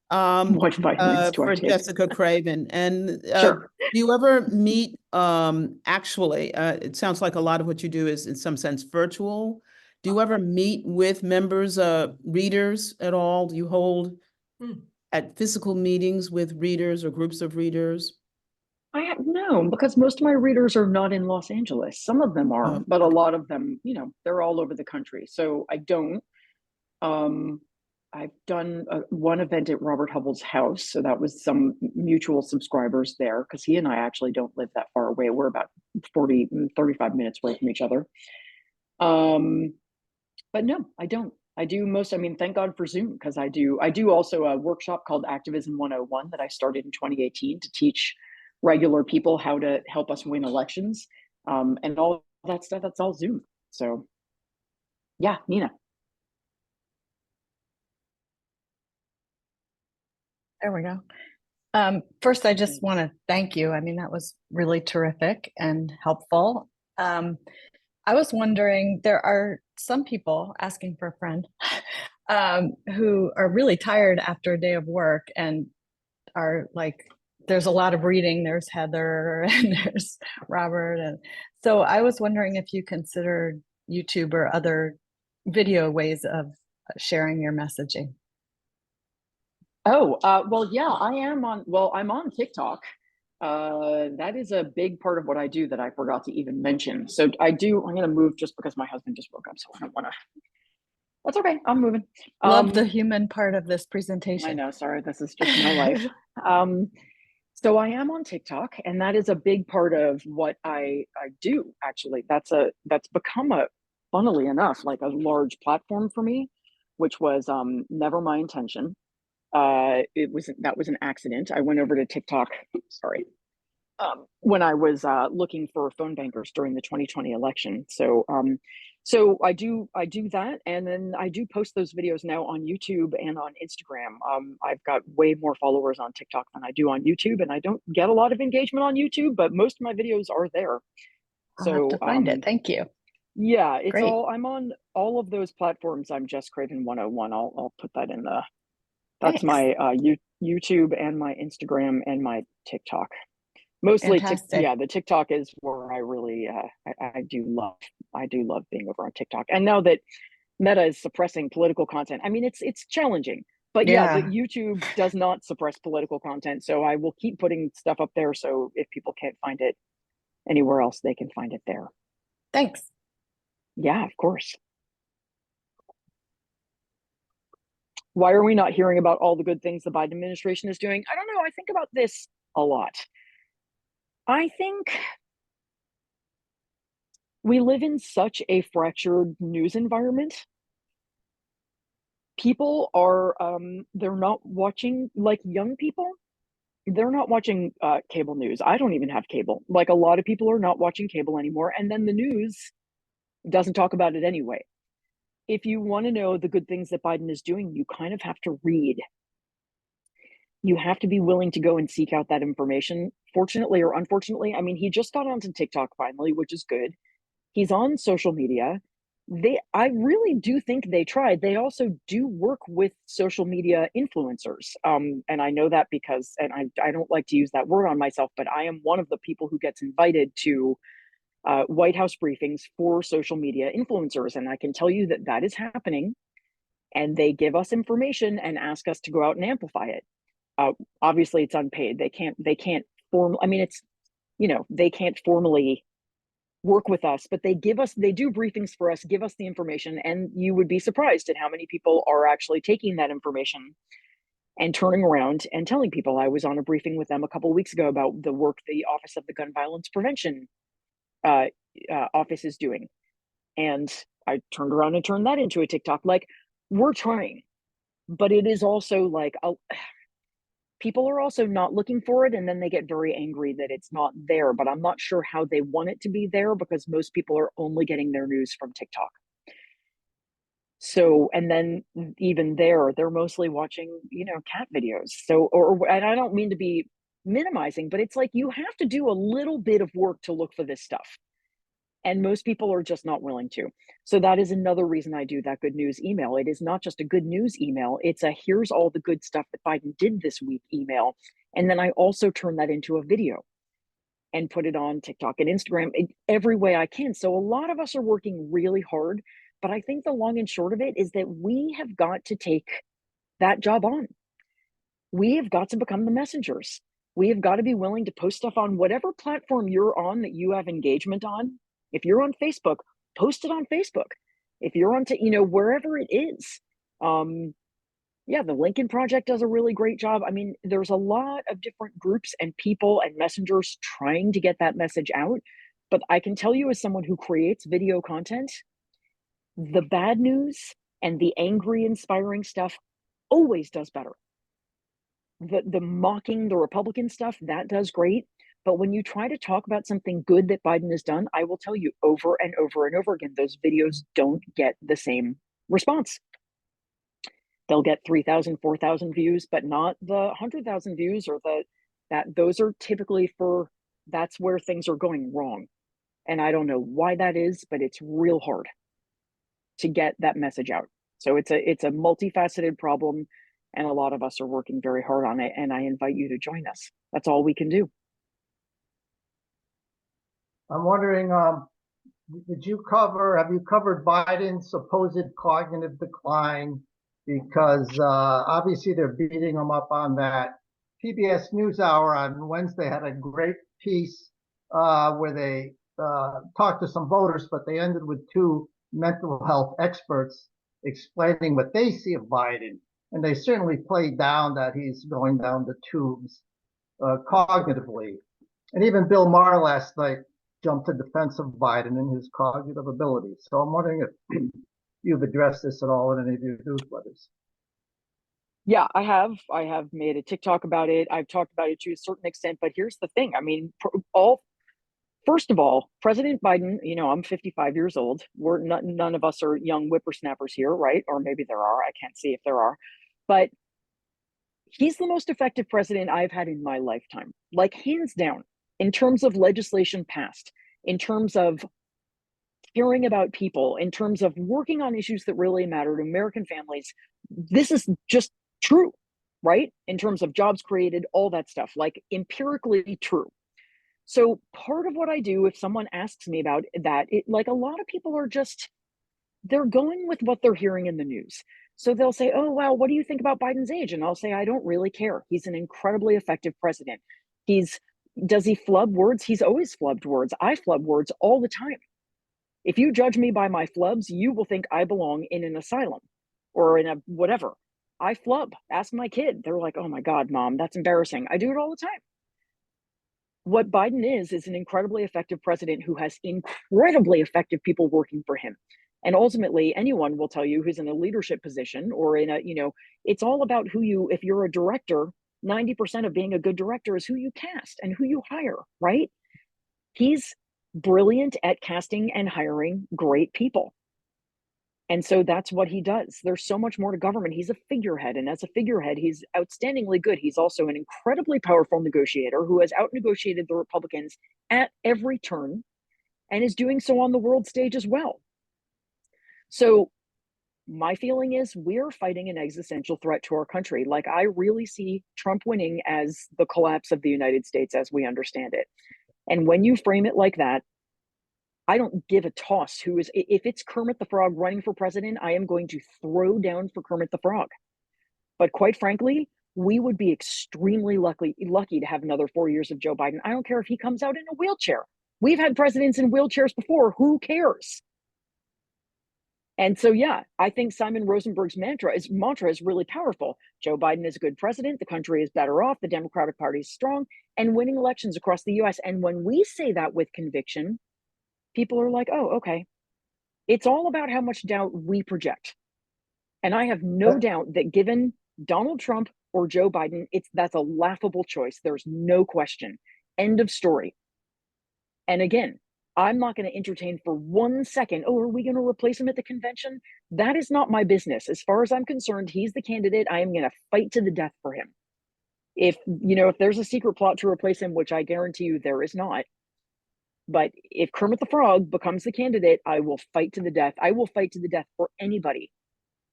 What vitamins do I For take? Jessica Craven. And Sure. do you ever meet, actually, it sounds like a lot of what you do is in some sense virtual. Do you ever meet with members, readers at all? Do you hold at physical meetings with readers or groups of readers? No, because most of my readers are not in Los Angeles. Some of them are, but a lot of them, they're all over the country. So I don't. I've done one event at Robert Hubbell's house. So that was some mutual subscribers there, because he and I actually don't live that far away. We're about 35 minutes away from each other. But no, I don't. I do thank God for Zoom, because I do also a workshop called Activism 101 that I started in 2018 to teach regular people how to help us win elections. and all that stuff, that's all Zoom. So yeah, Nina. There we go. First, I just want to thank you. I mean, that was really terrific and helpful. I was wondering, there are some people asking for a friend who are really tired after a day of work and are like, there's a lot of reading. There's Heather and there's Robert. And so I was wondering if you considered YouTube or other video ways of sharing your messaging. Oh, well, yeah, I'm on TikTok. That is a big part of what I do that I forgot to even mention. So I'm going to move just because my husband just woke up, so I don't want to. That's okay. I'm moving. Love the human part of this presentation. I know. Sorry, this is just my life. So I am on TikTok, and that is a big part of what I do. Actually, that's become funnily enough, like a large platform for me, which was never my intention. That was an accident. I went over to TikTok. Sorry. When I was looking for phone bankers during the 2020 election. So I do that, and then I do post those videos now on YouTube and on Instagram. I've got way more followers on TikTok than I do on YouTube, and I don't get a lot of engagement on YouTube, but most of my videos are there. I'll have to find it. Thank you. Yeah, it's Great. I'm on all of those platforms. I'm Jess Craven 101. I'll put that in the. That's Thanks. my YouTube and my Instagram and my TikTok. Mostly, yeah, the TikTok is where I really I do love being over on TikTok. And now that Meta is suppressing political content, I mean it's challenging. But yeah, the YouTube does not suppress political content, so I will keep putting stuff up there. So if people can't find it anywhere else, they can find it there. Thanks. Yeah, of course. Why are we not hearing about all the good things the Biden administration is doing? I don't know. I think about this a lot. I think we live in such a fractured news environment. People are, they're not watching, like young people, they're not watching cable news. I don't even have cable. Like a lot of people are not watching cable anymore. And then the news doesn't talk about it anyway. If you want to know the good things that Biden is doing, you kind of have to read. You have to be willing to go and seek out that information. Fortunately or unfortunately, I mean, he just got onto TikTok finally, which is good. He's on social media. I really do think they tried. They also do work with social media influencers. And I know that because, and I don't like to use that word on myself, but I am one of the people who gets invited to White House briefings for social media influencers. And I can tell you that that is happening. And they give us information and ask us to go out and amplify it. Obviously it's unpaid. They can't I mean, it's, they can't formally work with us, but they do briefings for us, give us the information, and you would be surprised at how many people are actually taking that information and turning around and telling people. I was on a briefing with them a couple of weeks ago about the work the Office of the Gun Violence Prevention office is doing, and I turned around and turned that into a TikTok. Like, we're trying, but it is also like people are also not looking for it, and then they get very angry that it's not there. But I'm not sure how they want it to be there, because most people are only getting their news from TikTok. So, and then even there, they're mostly watching, cat videos. So, and I don't mean to be minimizing, but it's like you have to do a little bit of work to look for this stuff. And most people are just not willing to. So that is another reason I do that good news email. It is not just a good news email. It's a here's all the good stuff that Biden did this week email. And then I also turn that into a video and put it on TikTok and Instagram every way I can. So a lot of us are working really hard. But I think the long and short of it is that we have got to take that job on. We have got to become the messengers. We have got to be willing to post stuff on whatever platform you're on that you have engagement on. If you're on Facebook, post it on Facebook. If you're on, wherever it is. Yeah, the Lincoln Project does a really great job. I mean, there's a lot of different groups and people and messengers trying to get that message out. But I can tell you, as someone who creates video content, the bad news and the angry, inspiring stuff always does better. The mocking the Republican stuff, that does great. But when you try to talk about something good that Biden has done, I will tell you over and over and over again, those videos don't get the same response. They'll get 3,000, 4,000 views, but not the 100,000 views or those are typically that's where things are going wrong. And I don't know why that is, but it's real hard to get that message out. So it's a multifaceted problem, and a lot of us are working very hard on it. And I invite you to join us. That's all we can do. I'm wondering, have you covered Biden's supposed cognitive decline? Because obviously they're beating him up on that. PBS NewsHour on Wednesday had a great piece where they talked to some voters, but they ended with two mental health experts explaining what they see of Biden. And they certainly played down that he's going down the tubes cognitively. And even Bill Maher last night jumped to defense of Biden and his cognitive abilities. So I'm wondering if you've addressed this at all in any of your newsletters. Yeah, I have made a TikTok about it. I've talked about it to a certain extent, but here's the thing. I mean, first of all, President Biden, I'm 55 years old. None of us are young whippersnappers here, right? Or maybe there are. I can't see if there are. But he's the most effective president I've had in my lifetime, like hands down, in terms of legislation passed, in terms of caring about people, in terms of working on issues that really matter to American families. This is just true, right? In terms of jobs created, all that stuff, like empirically true. So part of what I do, if someone asks me about that, like a lot of people are they're going with what they're hearing in the news. So they'll say, oh, wow, what do you think about Biden's age? And I'll say, I don't really care. He's an incredibly effective president. Does he flub words? He's always flubbed words. I flub words all the time. If you judge me by my flubs, you will think I belong in an asylum or in a whatever. I flub. Ask my kid. They're like, oh my God, Mom, that's embarrassing. I do it all the time. What Biden is an incredibly effective president who has incredibly effective people working for him. And ultimately, anyone will tell you who's in a leadership position or it's all about if you're a director, 90% of being a good director is who you cast and who you hire, right? He's brilliant at casting and hiring great people. And so that's what he does. There's so much more to government. He's a figurehead. And as a figurehead, he's outstandingly good. He's also an incredibly powerful negotiator who has out-negotiated the Republicans at every turn and is doing so on the world stage as well. So my feeling is we're fighting an existential threat to our country. Like, I really see Trump winning as the collapse of the United States as we understand it. And when you frame it like that, I don't give a toss if it's Kermit the Frog running for president, I am going to throw down for Kermit the Frog. But quite frankly, we would be extremely lucky to have another 4 years of Joe Biden. I don't care if he comes out in a wheelchair. We've had presidents in wheelchairs before. Who cares? And so, yeah, I think Simon Rosenberg's mantra is really powerful. Joe Biden is a good president. The country is better off. The Democratic Party is strong and winning elections across the US. And when we say that with conviction, people are like, oh, okay. It's all about how much doubt we project. And I have no doubt that given Donald Trump or Joe Biden, that's a laughable choice. There's no question. End of story. And again, I'm not going to entertain for 1 second, oh, are we going to replace him at the convention? That is not my business. As far as I'm concerned, he's the candidate. I am going to fight to the death for him. If there's a secret plot to replace him, which I guarantee you there is not, but if Kermit the Frog becomes the candidate, I will fight to the death. I will fight to the death for anybody.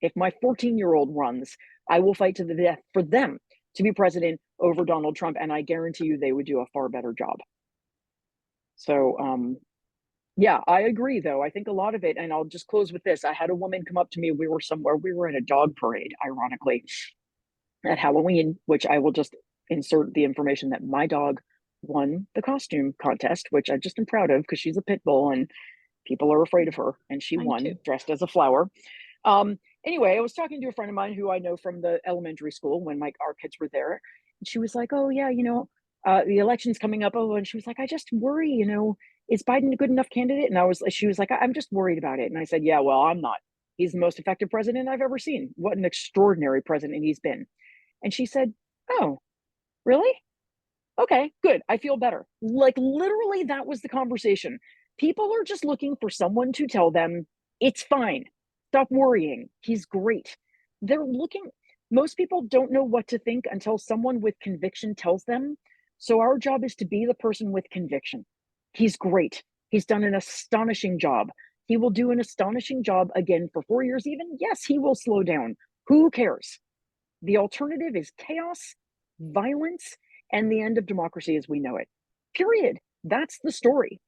If my 14-year-old runs, I will fight to the death for them to be president over Donald Trump. And I guarantee you they would do a far better job. So, yeah, I agree, though. I think a lot of it, and I'll just close with this. I had a woman come up to me. We were in a dog parade, ironically, at Halloween, which I will just insert the information that my dog won the costume contest, which I just am proud of because she's a pit bull and people are afraid of her. And she won dressed as a flower. Anyway, I was talking to a friend of mine who I know from the elementary school when our kids were there. And she was like, oh, yeah, the election's coming up. Oh, and she was like, I just worry, is Biden a good enough candidate? And she was like, I'm just worried about it. And I said, yeah, well, I'm not. He's the most effective president I've ever seen. What an extraordinary president he's been. And she said, oh, really? Okay, good. I feel better. Like literally that was the conversation. People are just looking for someone to tell them it's fine. Stop worrying. He's great. They're looking, most people don't know what to think until someone with conviction tells them. So our job is to be the person with conviction. He's great. He's done an astonishing job. He will do an astonishing job again for 4 years even. Yes, he will slow down. Who cares? The alternative is chaos, violence, and the end of democracy as we know it. Period. That's the story.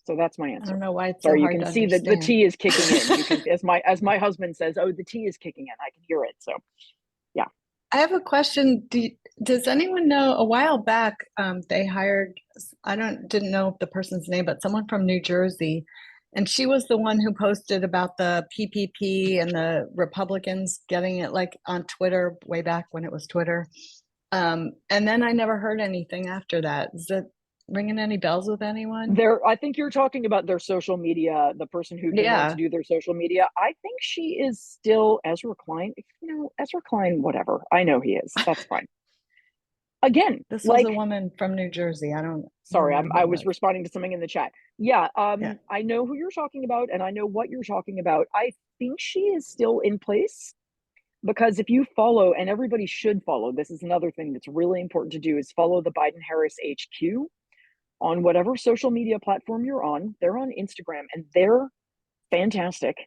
So that's my I answer. don't know why it's so Sorry, you hard can to see that the understand. tea is kicking in. You can, as my husband says, oh, the tea is kicking in. I can hear it. So I have a question. Does anyone know, a while back, they hired, didn't know the person's name, but someone from New Jersey. And she was the one who posted about the PPP and the Republicans getting it like on Twitter way back when it was Twitter. And then I never heard anything after that. Is that ringing any bells with anyone? I think you're talking about their social media, the person who came on to Yeah. do their social media. I think she is still Ezra Klein. Ezra Klein, whatever. I know he is. That's fine. Again, This was like, a woman from New Jersey. I don't sorry, remember I who it was responding to something in the chat. Yeah, Yeah. I know who you're talking about, and I know what you're talking about. I think she is still in place because if you follow, and everybody should follow, this is another thing that's really important to do, is follow the Biden-Harris HQ on whatever social media platform you're on. They're on Instagram, and they're fantastic.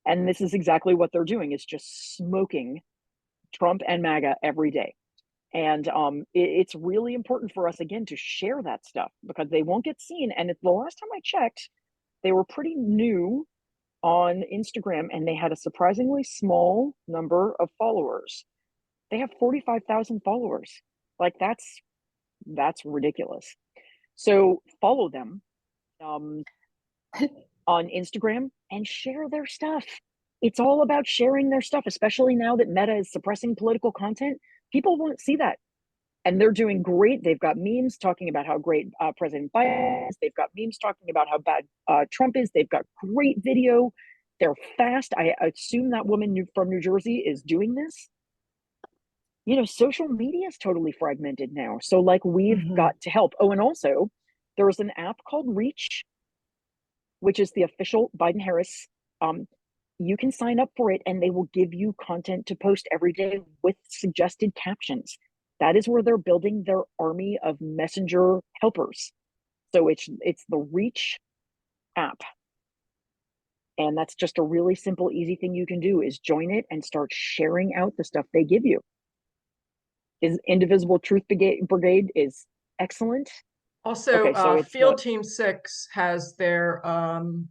And this is exactly what they're doing, is just smoking Trump and MAGA every day. And it's really important for us, again, to share that stuff because they won't get seen. And the last time I checked, they were pretty new on Instagram and they had a surprisingly small number of followers. They have 45,000 followers. Like that's ridiculous. So follow them on Instagram and share their stuff. It's all about sharing their stuff, especially now that Meta is suppressing political content. People won't see that. And they're doing great. They've got memes talking about how great President Biden is. They've got memes talking about how bad Trump is. They've got great video. They're fast. I assume that woman from New Jersey is doing this. Social media is totally fragmented now. So like we've got to help. Oh, and also there is an app called Reach, which is the official Biden-Harris. You can sign up for it and they will give you content to post every day with suggested captions. That is where they're building their army of messenger helpers. So it's the Reach app. And that's just a really simple, easy thing you can do is join it and start sharing out the stuff they give you. Is Indivisible Truth Brigade is excellent. Also, Okay, so it's Field Team 6 has their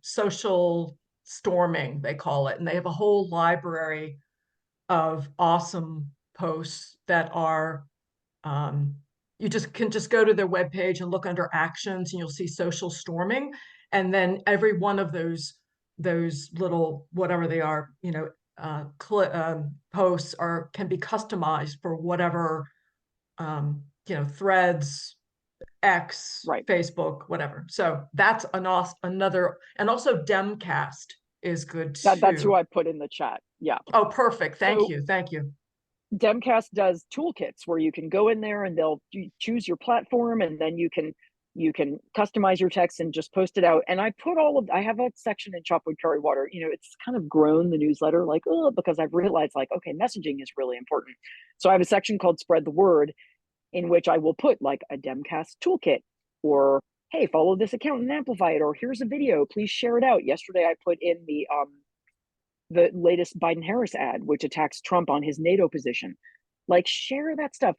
social storming, they call it, and they have a whole library of awesome posts that are you can just go to their webpage and look under actions and you'll see social storming. And then every one of those little, whatever they are, posts can be customized for whatever, threads, X, right. Facebook, whatever. So that's another, and also Demcast is good too. That's who I put in the chat. Yeah. Oh, perfect. Thank you. Demcast does toolkits where you can go in there and they'll choose your platform and then you can customize your text and just post it out. And I have a section in Chop Wood Carry Water. It's kind of grown the newsletter because I've realized okay, messaging is really important. So I have a section called Spread the Word in which I will put like a Demcast toolkit or, hey, follow this account and amplify it, or here's a video, please share it out. Yesterday I put in the latest Biden-Harris ad, which attacks Trump on his NATO position. Like share that stuff,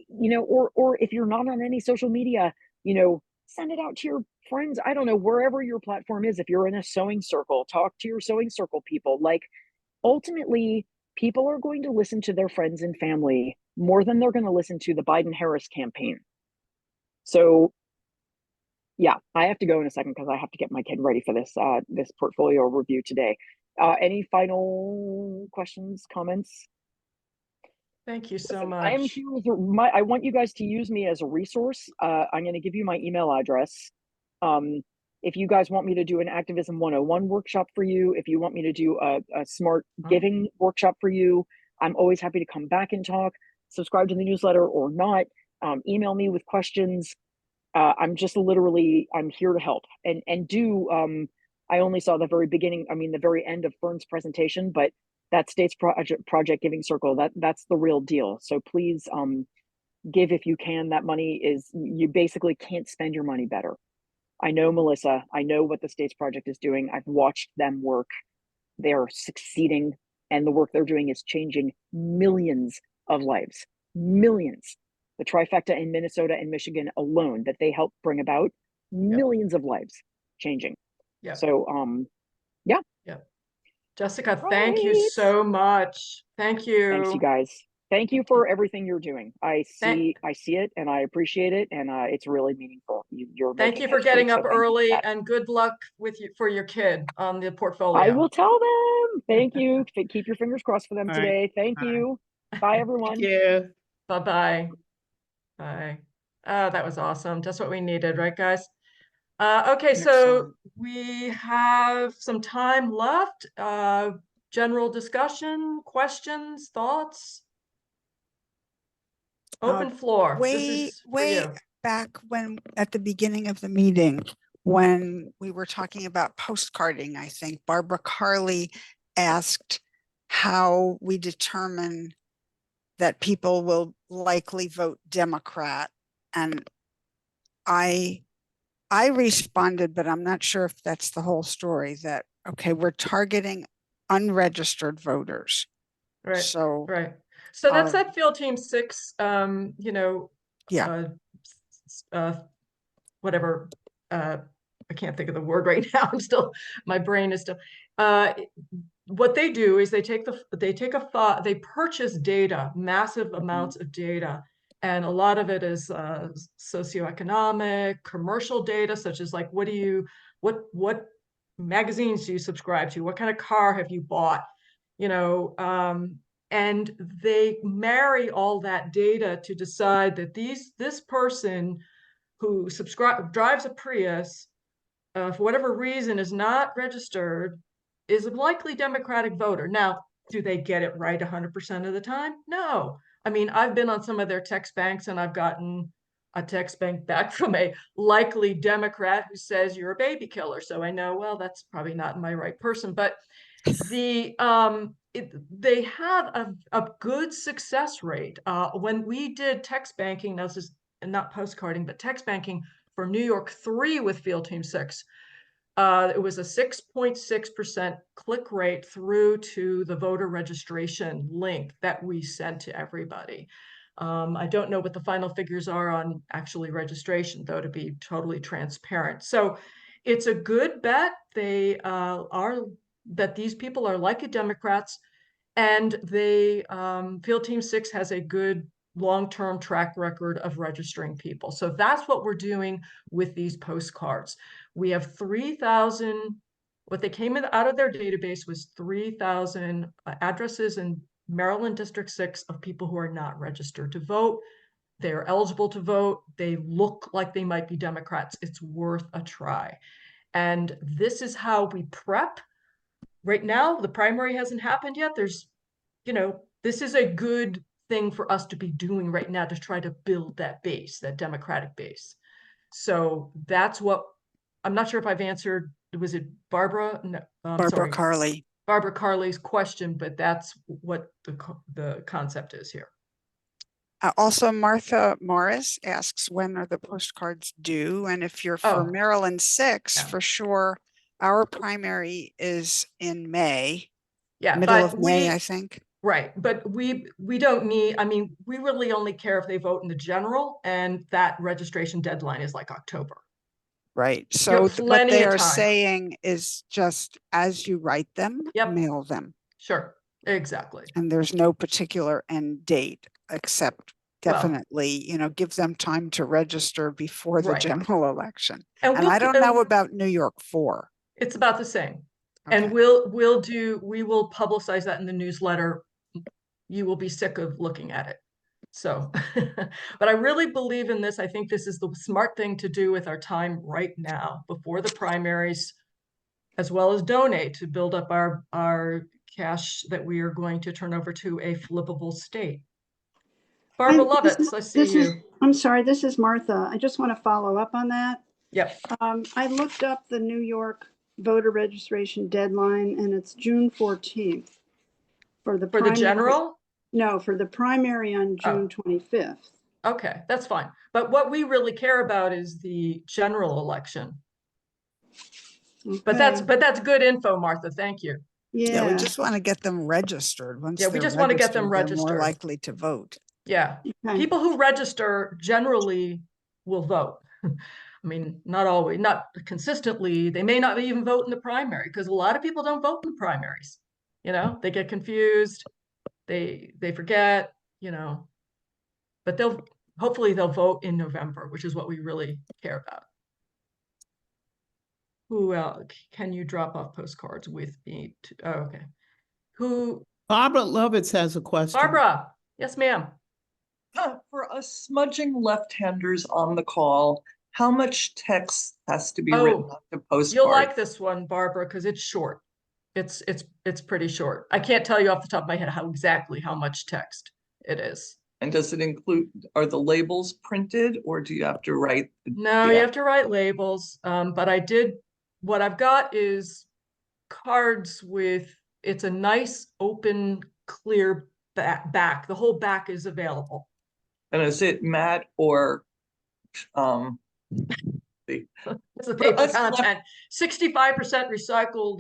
or if you're not on any social media, send it out to your friends. I don't know, wherever your platform is. If you're in a sewing circle, talk to your sewing circle people. Like ultimately, people are going to listen to their friends and family more than they're going to listen to the Biden-Harris campaign. So yeah, I have to go in a second because I have to get my kid ready for this portfolio review today. Any final questions, comments? Thank you so Listen, much. I am here with I want you guys to use me as a resource. I'm going to give you my email address. If you guys want me to do an Activism 101 workshop for you, if you want me to do a smart giving workshop for you, I'm always happy to come back and talk. Subscribe to the newsletter or not. email me with questions. I'm just literally, I'm here to help. And I only saw the very beginning, the very end of Fern's presentation, but that States Project Giving Circle, that's the real deal. So please give if you can. That money is, you basically can't spend your money better. I know, Melissa, I know what the States Project is doing. I've watched them work. They are succeeding, and the work they're doing is changing millions of lives. Millions. The trifecta in Minnesota and Michigan alone that they helped bring about, millions of lives changing. Yeah. So, yeah. Jessica, thank you so much. Thank you. Thanks, you guys. Thank you for everything you're doing. I see it, and I appreciate it, and it's really meaningful. Thank you for getting up early, and good luck with you for your kid on the portfolio. I will tell them. Thank you. Keep your fingers crossed for them All today. right. Thank All you. Bye, everyone. Thank you. Bye-bye. Bye. That was awesome. Just what we needed, right, guys? Okay, so Excellent. we have some time left. General discussion, questions, thoughts? Open floor. This is for Way you. back when, at the beginning of the meeting, when we were talking about postcarding, I think Barbara Carley asked how we determine that people will likely vote Democrat. And I responded, but I'm not sure if that's the whole story, that, okay, we're targeting unregistered voters. Right. So, right. So that's that Field Team 6, yeah. Whatever, I can't think of the word right now. My brain is still, what they do is they purchase data, massive amounts of data. And a lot of it is socioeconomic, commercial data, such as like, what magazines do you subscribe to? What kind of car have you bought? And they marry all that data to decide that this person who drives a Prius, for whatever reason, is not registered, is a likely Democratic voter. Now, do they get it right 100% of the time? No. I mean, I've been on some of their text banks, and I've gotten a text bank back from a likely Democrat who says you're a baby killer. So I know, well, that's probably not my right person. But they have a good success rate. When we did text banking, this is not postcarding, but text banking for New York 3 with Field Team 6, it was a 6.6% click rate through to the voter registration link that we sent to everybody. I don't know what the final figures are on actually registration, though, to be totally transparent. So it's a good bet. That these people are like Democrats, and Field Team 6 has a good long-term track record of registering people. So that's what we're doing with these postcards. We have 3,000, what they came out of their database was 3,000 addresses in Maryland District 6 of people who are not registered to vote. They are eligible to vote. They look like they might be Democrats. It's worth a try. And this is how we prep. Right now, the primary hasn't happened yet. This is a good thing for us to be doing right now to try to build that base, that Democratic base. So that's what, I'm not sure if I've answered, was it Barbara? No, Barbara Carley. Barbara Carley's question, but that's what the concept is here. Also, Martha Morris asks, when are the postcards due? And if you're for Maryland 6, for sure, our primary is in May. Yeah, middle of May, I think. Right, but we don't need, we really only care if they vote in the general, and that registration deadline is like October. Right, so what they are saying is just as you write them, mail them. Sure, exactly. And there's no particular end date, except definitely, give them time to register before the general election. And I don't know about New York 4. It's about the same. Okay. And we will publicize that in the newsletter. You will be sick of looking at it. So, but I really believe in this. I think this is the smart thing to do with our time right now before the primaries, as well as donate to build up our cash that we are going to turn over to a flippable state. Barbara Lovitz, I see you. I'm sorry, this is Martha. I just want to follow up on that. Yep. I looked up the New York voter registration deadline and it's June 14th. For the For the general? No, for the primary on June 25th. Okay, that's fine. But what we really care about is the general election. But that's good info, Martha. Thank you. Yeah, we Yeah. just want to get them registered. Once Yeah, we they're just want to get them they're more registered. likely to vote. Yeah. Okay. People who register generally will vote. I mean, not always, not consistently. They may not even vote in the primary because a lot of people don't vote in the primaries. You know, they get confused, they forget, you know, but hopefully they'll vote in November, which is what we really care about. Who can you drop off postcards with me? Okay. Who? Barbara Lovitz has a question. Barbara. Yes, ma'am. For us smudging left-handers on the call, how much text has to be written on the postcard? You'll like this one, Barbara, because it's short. It's pretty short. I can't tell you off the top of my head exactly how much text it is. And does it include, are the labels printed or do you have to write? No, you have to write labels. But what I've got is cards with, it's a nice, open, clear back. The whole back is available. And is it matte or It's the paper content. 65% recycled.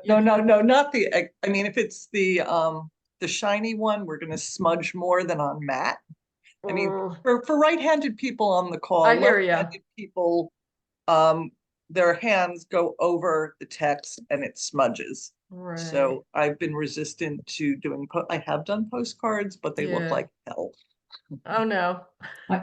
No, not the, I mean, if it's the shiny one, we're gonna smudge more than on matte. I mean, for right-handed people on the call, I hear ya. left-handed people, their hands go over the text and it smudges. Right. So I've been resistant to doing, I have done postcards, but they look like hell. Oh no.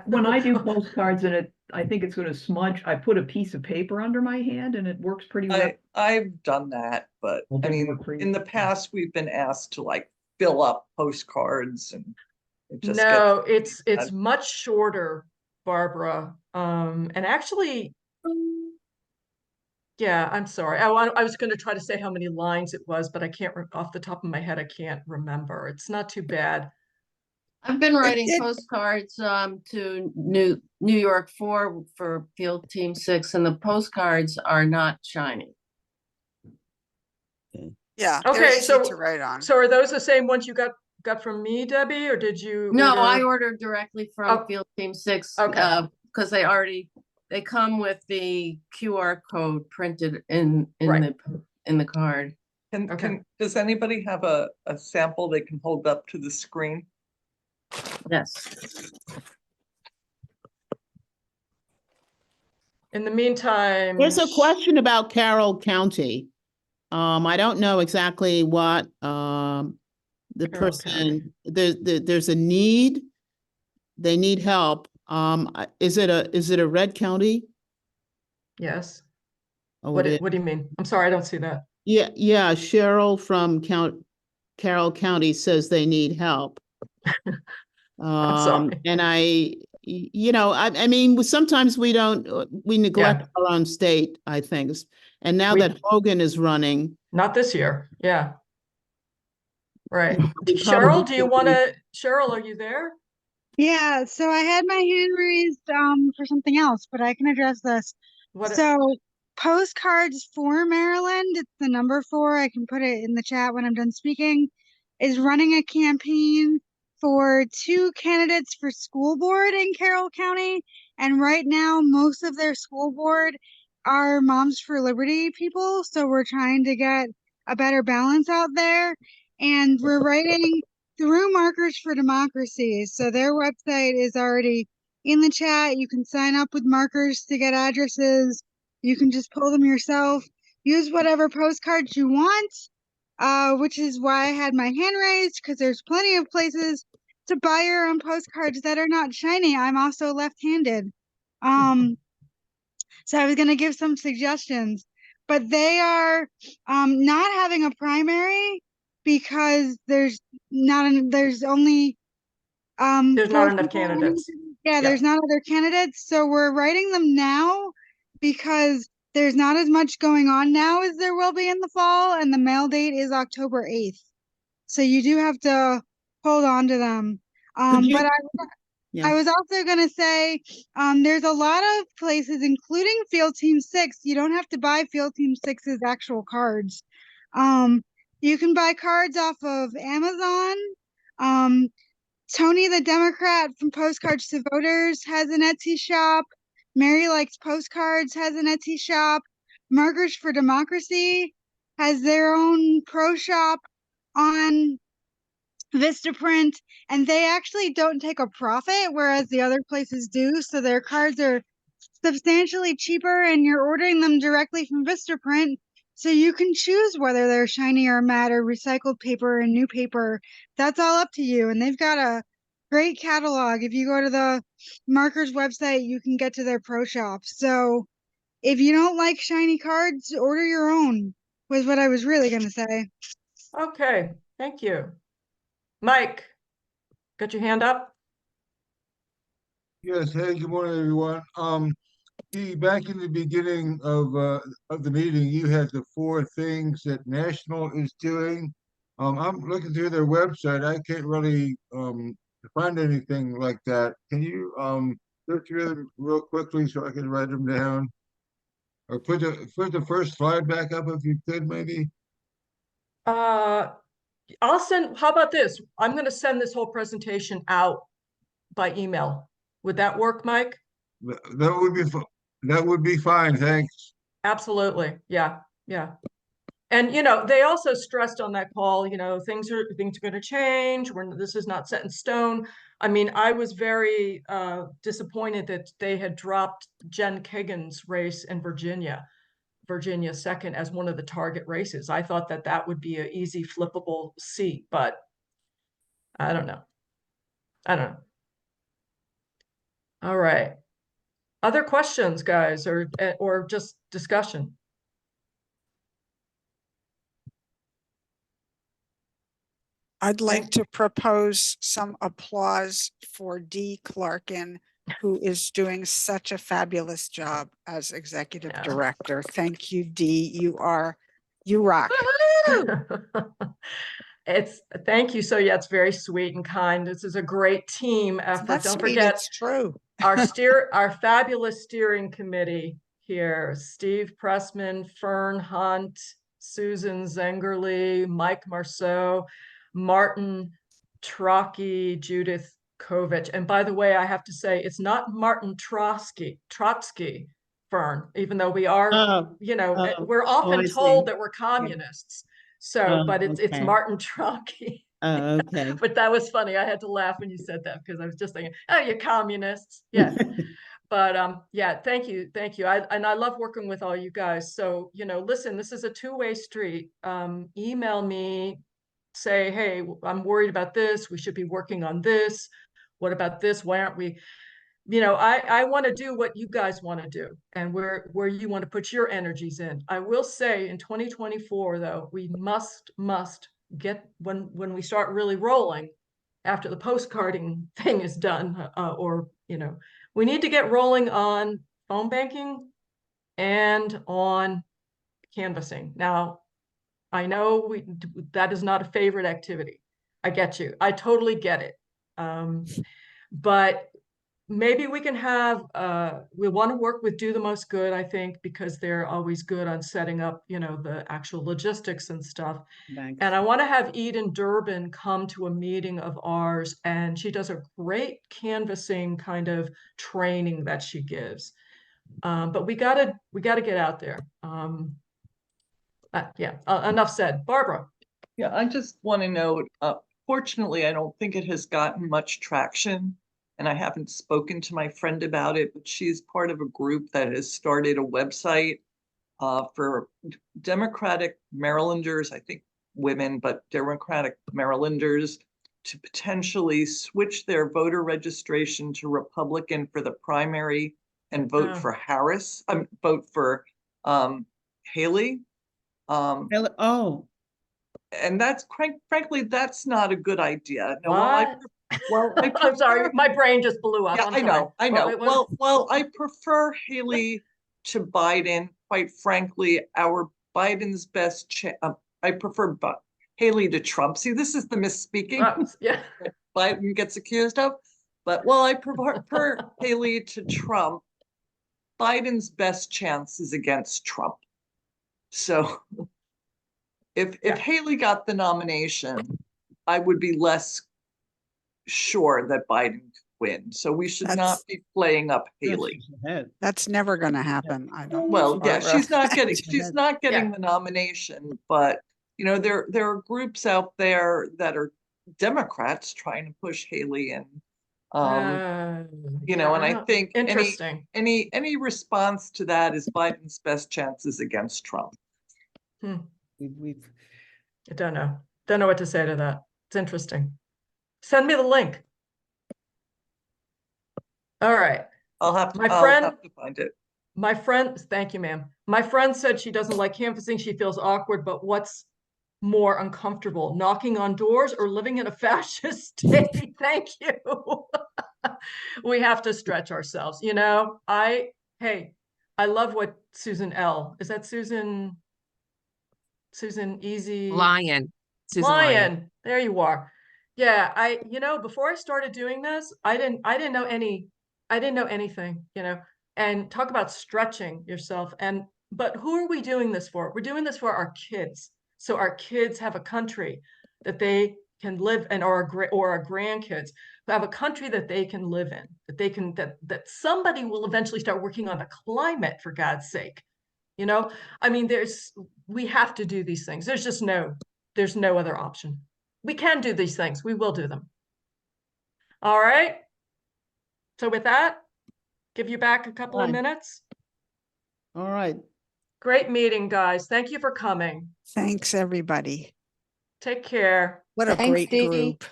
When I do postcards and I think it's going to smudge, I put a piece of paper under my hand and it works pretty well. I've done that, but I mean, in the past, we've been asked to like fill up postcards and it just no, it's much shorter, Barbara. And actually, yeah, I'm sorry. I was going to try to say how many lines it was, but I can't off the top of my head. I can't remember. It's not too bad. I've been writing postcards to New York 4 for Field Team 6, and the postcards are not shiny. Yeah. Okay, so to write on. So are those the same ones you got from me, Debbie, or did you? No, I ordered directly from Field Team 6 okay. Because they come with the QR code printed in the card. Does anybody have a sample they can hold up to the screen? Yes. In the meantime, There's a question about Carroll County. I don't know exactly what the person, there's a need. They need help. Is it a red county? Yes. Oh, what do you mean? I'm sorry, I don't see that. Yeah. Cheryl from Carroll County says they need help. I'm sorry. And I mean, sometimes we neglect our own state, I think. And now that Hogan is running. Not this year. Yeah. Right. Cheryl, Cheryl, are you there? Yeah, so I had my hand raised for something else, but I can address this. So postcards for Maryland, it's the number 4. I can put it in the chat when I'm done speaking, is running a campaign for 2 candidates for school board in Carroll County. And right now, most of their school board are Moms for Liberty people. So we're trying to get a better balance out there. And we're writing through Markers for Democracy. So their website is already in the chat. You can sign up with Markers to get addresses. You can just pull them yourself. Use whatever postcards you want, which is why I had my hand raised, because there's plenty of places to buy your own postcards that are not shiny. I'm also left-handed. So I was going to give some suggestions, but they are not having a primary because there's only there's not enough candidates. Yeah, there's not other candidates. So we're writing them now because there's not as much going on now as there will be in the fall, and the mail date is October 8th. So you do have to hold on to them. But Yeah. I was also going to say, there's a lot of places, including Field Team 6. You don't have to buy Field Team 6's actual cards. You can buy cards off of Amazon. Tony the Democrat from Postcards to Voters has an Etsy shop. Mary Likes Postcards has an Etsy shop. Markers for Democracy has their own pro shop on Vistaprint, and they actually don't take a profit, whereas the other places do. So their cards are substantially cheaper, and you're ordering them directly from Vistaprint. So you can choose whether they're shiny or matte or recycled paper and new paper. That's all up to you. And they've got a great catalog. If you go to the Markers website, you can get to their pro shop. So if you don't like shiny cards, order your own, was what I was really going to say. Okay, thank you. Mike, got your hand up? Yes, hey, good morning, everyone. Back in the beginning of the meeting, you had the 4 things that National is doing. I'm looking through their website. I can't really find anything like that. Can you go through them real quickly so I can write them down? Or put the first slide back up if you could, maybe. I'll send, how about this? I'm going to send this whole presentation out by email. Would that work, Mike? That would be fine, thanks. Absolutely. Yeah. Yeah. And, you know, they also stressed on that call, you know, things are going to change. This is not set in stone. I mean, I was very disappointed that they had dropped Jen Kagan's race in Virginia 2nd as one of the target races. I thought that that would be an easy flippable seat, but I don't know. All right. Other questions, guys, or just discussion? I'd like to propose some applause for Dee Clarkin, who is doing such a fabulous job as executive director. Thank you, Dee. You rock. Thank you. So yeah, it's very sweet and kind. This is a great team effort. Don't forget, it's true. our fabulous steering committee here: Steve Pressman, Fern Hunt, Susan Zengerle, Mike Marceau, Martin Trotsky, Judith Kovich. And by the way, I have to say, it's not Martin Trotsky, Fern, even though we are, we're often told that we're communists. So, but it's Martin Trotsky. Oh, okay. But that was funny. I had to laugh when you said that because I was just thinking, oh, you communists. Yeah. But yeah, thank you. I love working with all you guys. So, listen, this is a two-way street. Email me, say, hey, I'm worried about this. We should be working on this. What about this? Why aren't we? I want to do what you guys want to do and where you want to put your energies in. I will say in 2024, though, we must get, when we start really rolling after the postcarding thing is done, we need to get rolling on phone banking and on canvassing. Now, I know that is not a favorite activity. I get you. I totally get it. But maybe we can have, we want to work with Do the Most Good, I think, because they're always good on setting up, the actual logistics and stuff. Thanks. And I want to have Eden Durbin come to a meeting of ours, and she does a great canvassing kind of training that she gives. But we gotta get out there. Enough said. Barbara. Yeah, I just want to note, fortunately, I don't think it has gotten much traction, and I haven't spoken to my friend about it, but she's part of a group that has started a website for Democratic Marylanders, I think women, but Democratic Marylanders, to potentially switch their voter registration to Republican for the primary and vote for Harris, vote for Haley. And that's frankly, that's not a good idea. No, I'm sorry, my brain just blew up. Yeah, I know. Well, I prefer Haley to Biden. Quite frankly, Biden's best I prefer Haley to Trump. See, this is the misspeaking yeah. Biden gets accused of. But well, I prefer Haley to Trump. Biden's best chance is against Trump. So if Haley got the nomination, I would be less sure that Biden could win. So we should not be playing up Haley. That's never going to happen. I don't. Well, yeah, Barbara. she's not getting the nomination, but you know, there are groups out there that are Democrats trying to push Haley in. You know, and I think any response to that is Biden's best chances against Trump. I don't know what to say to that. It's interesting. Send me the link. All right. I'll have to find it. My friend, thank you, ma'am. My friend said she doesn't like canvassing. She feels awkward, but what's more uncomfortable, knocking on doors or living in a fascist state? Thank you. We have to stretch ourselves. You know, I love what Susan L. Is that Susan Easy? Lion. Susan Lion. There you are. Yeah, you know, before I started doing this, I didn't know anything, you know, and talk about stretching yourself. But who are we doing this for? We're doing this for our kids. So our kids have a country that they can live in, or our grandkids who have a country that they can live in, that somebody will eventually start working on the climate, for God's sake. You know, I mean, we have to do these things. There's no other option. We can do these things. We will do them. All right. So with that, give you back a couple of minutes. All right. Great meeting, guys. Thank you for coming. Thanks, everybody. Take care. What a great group.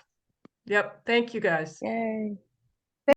Yep. Thank you, guys. Yay.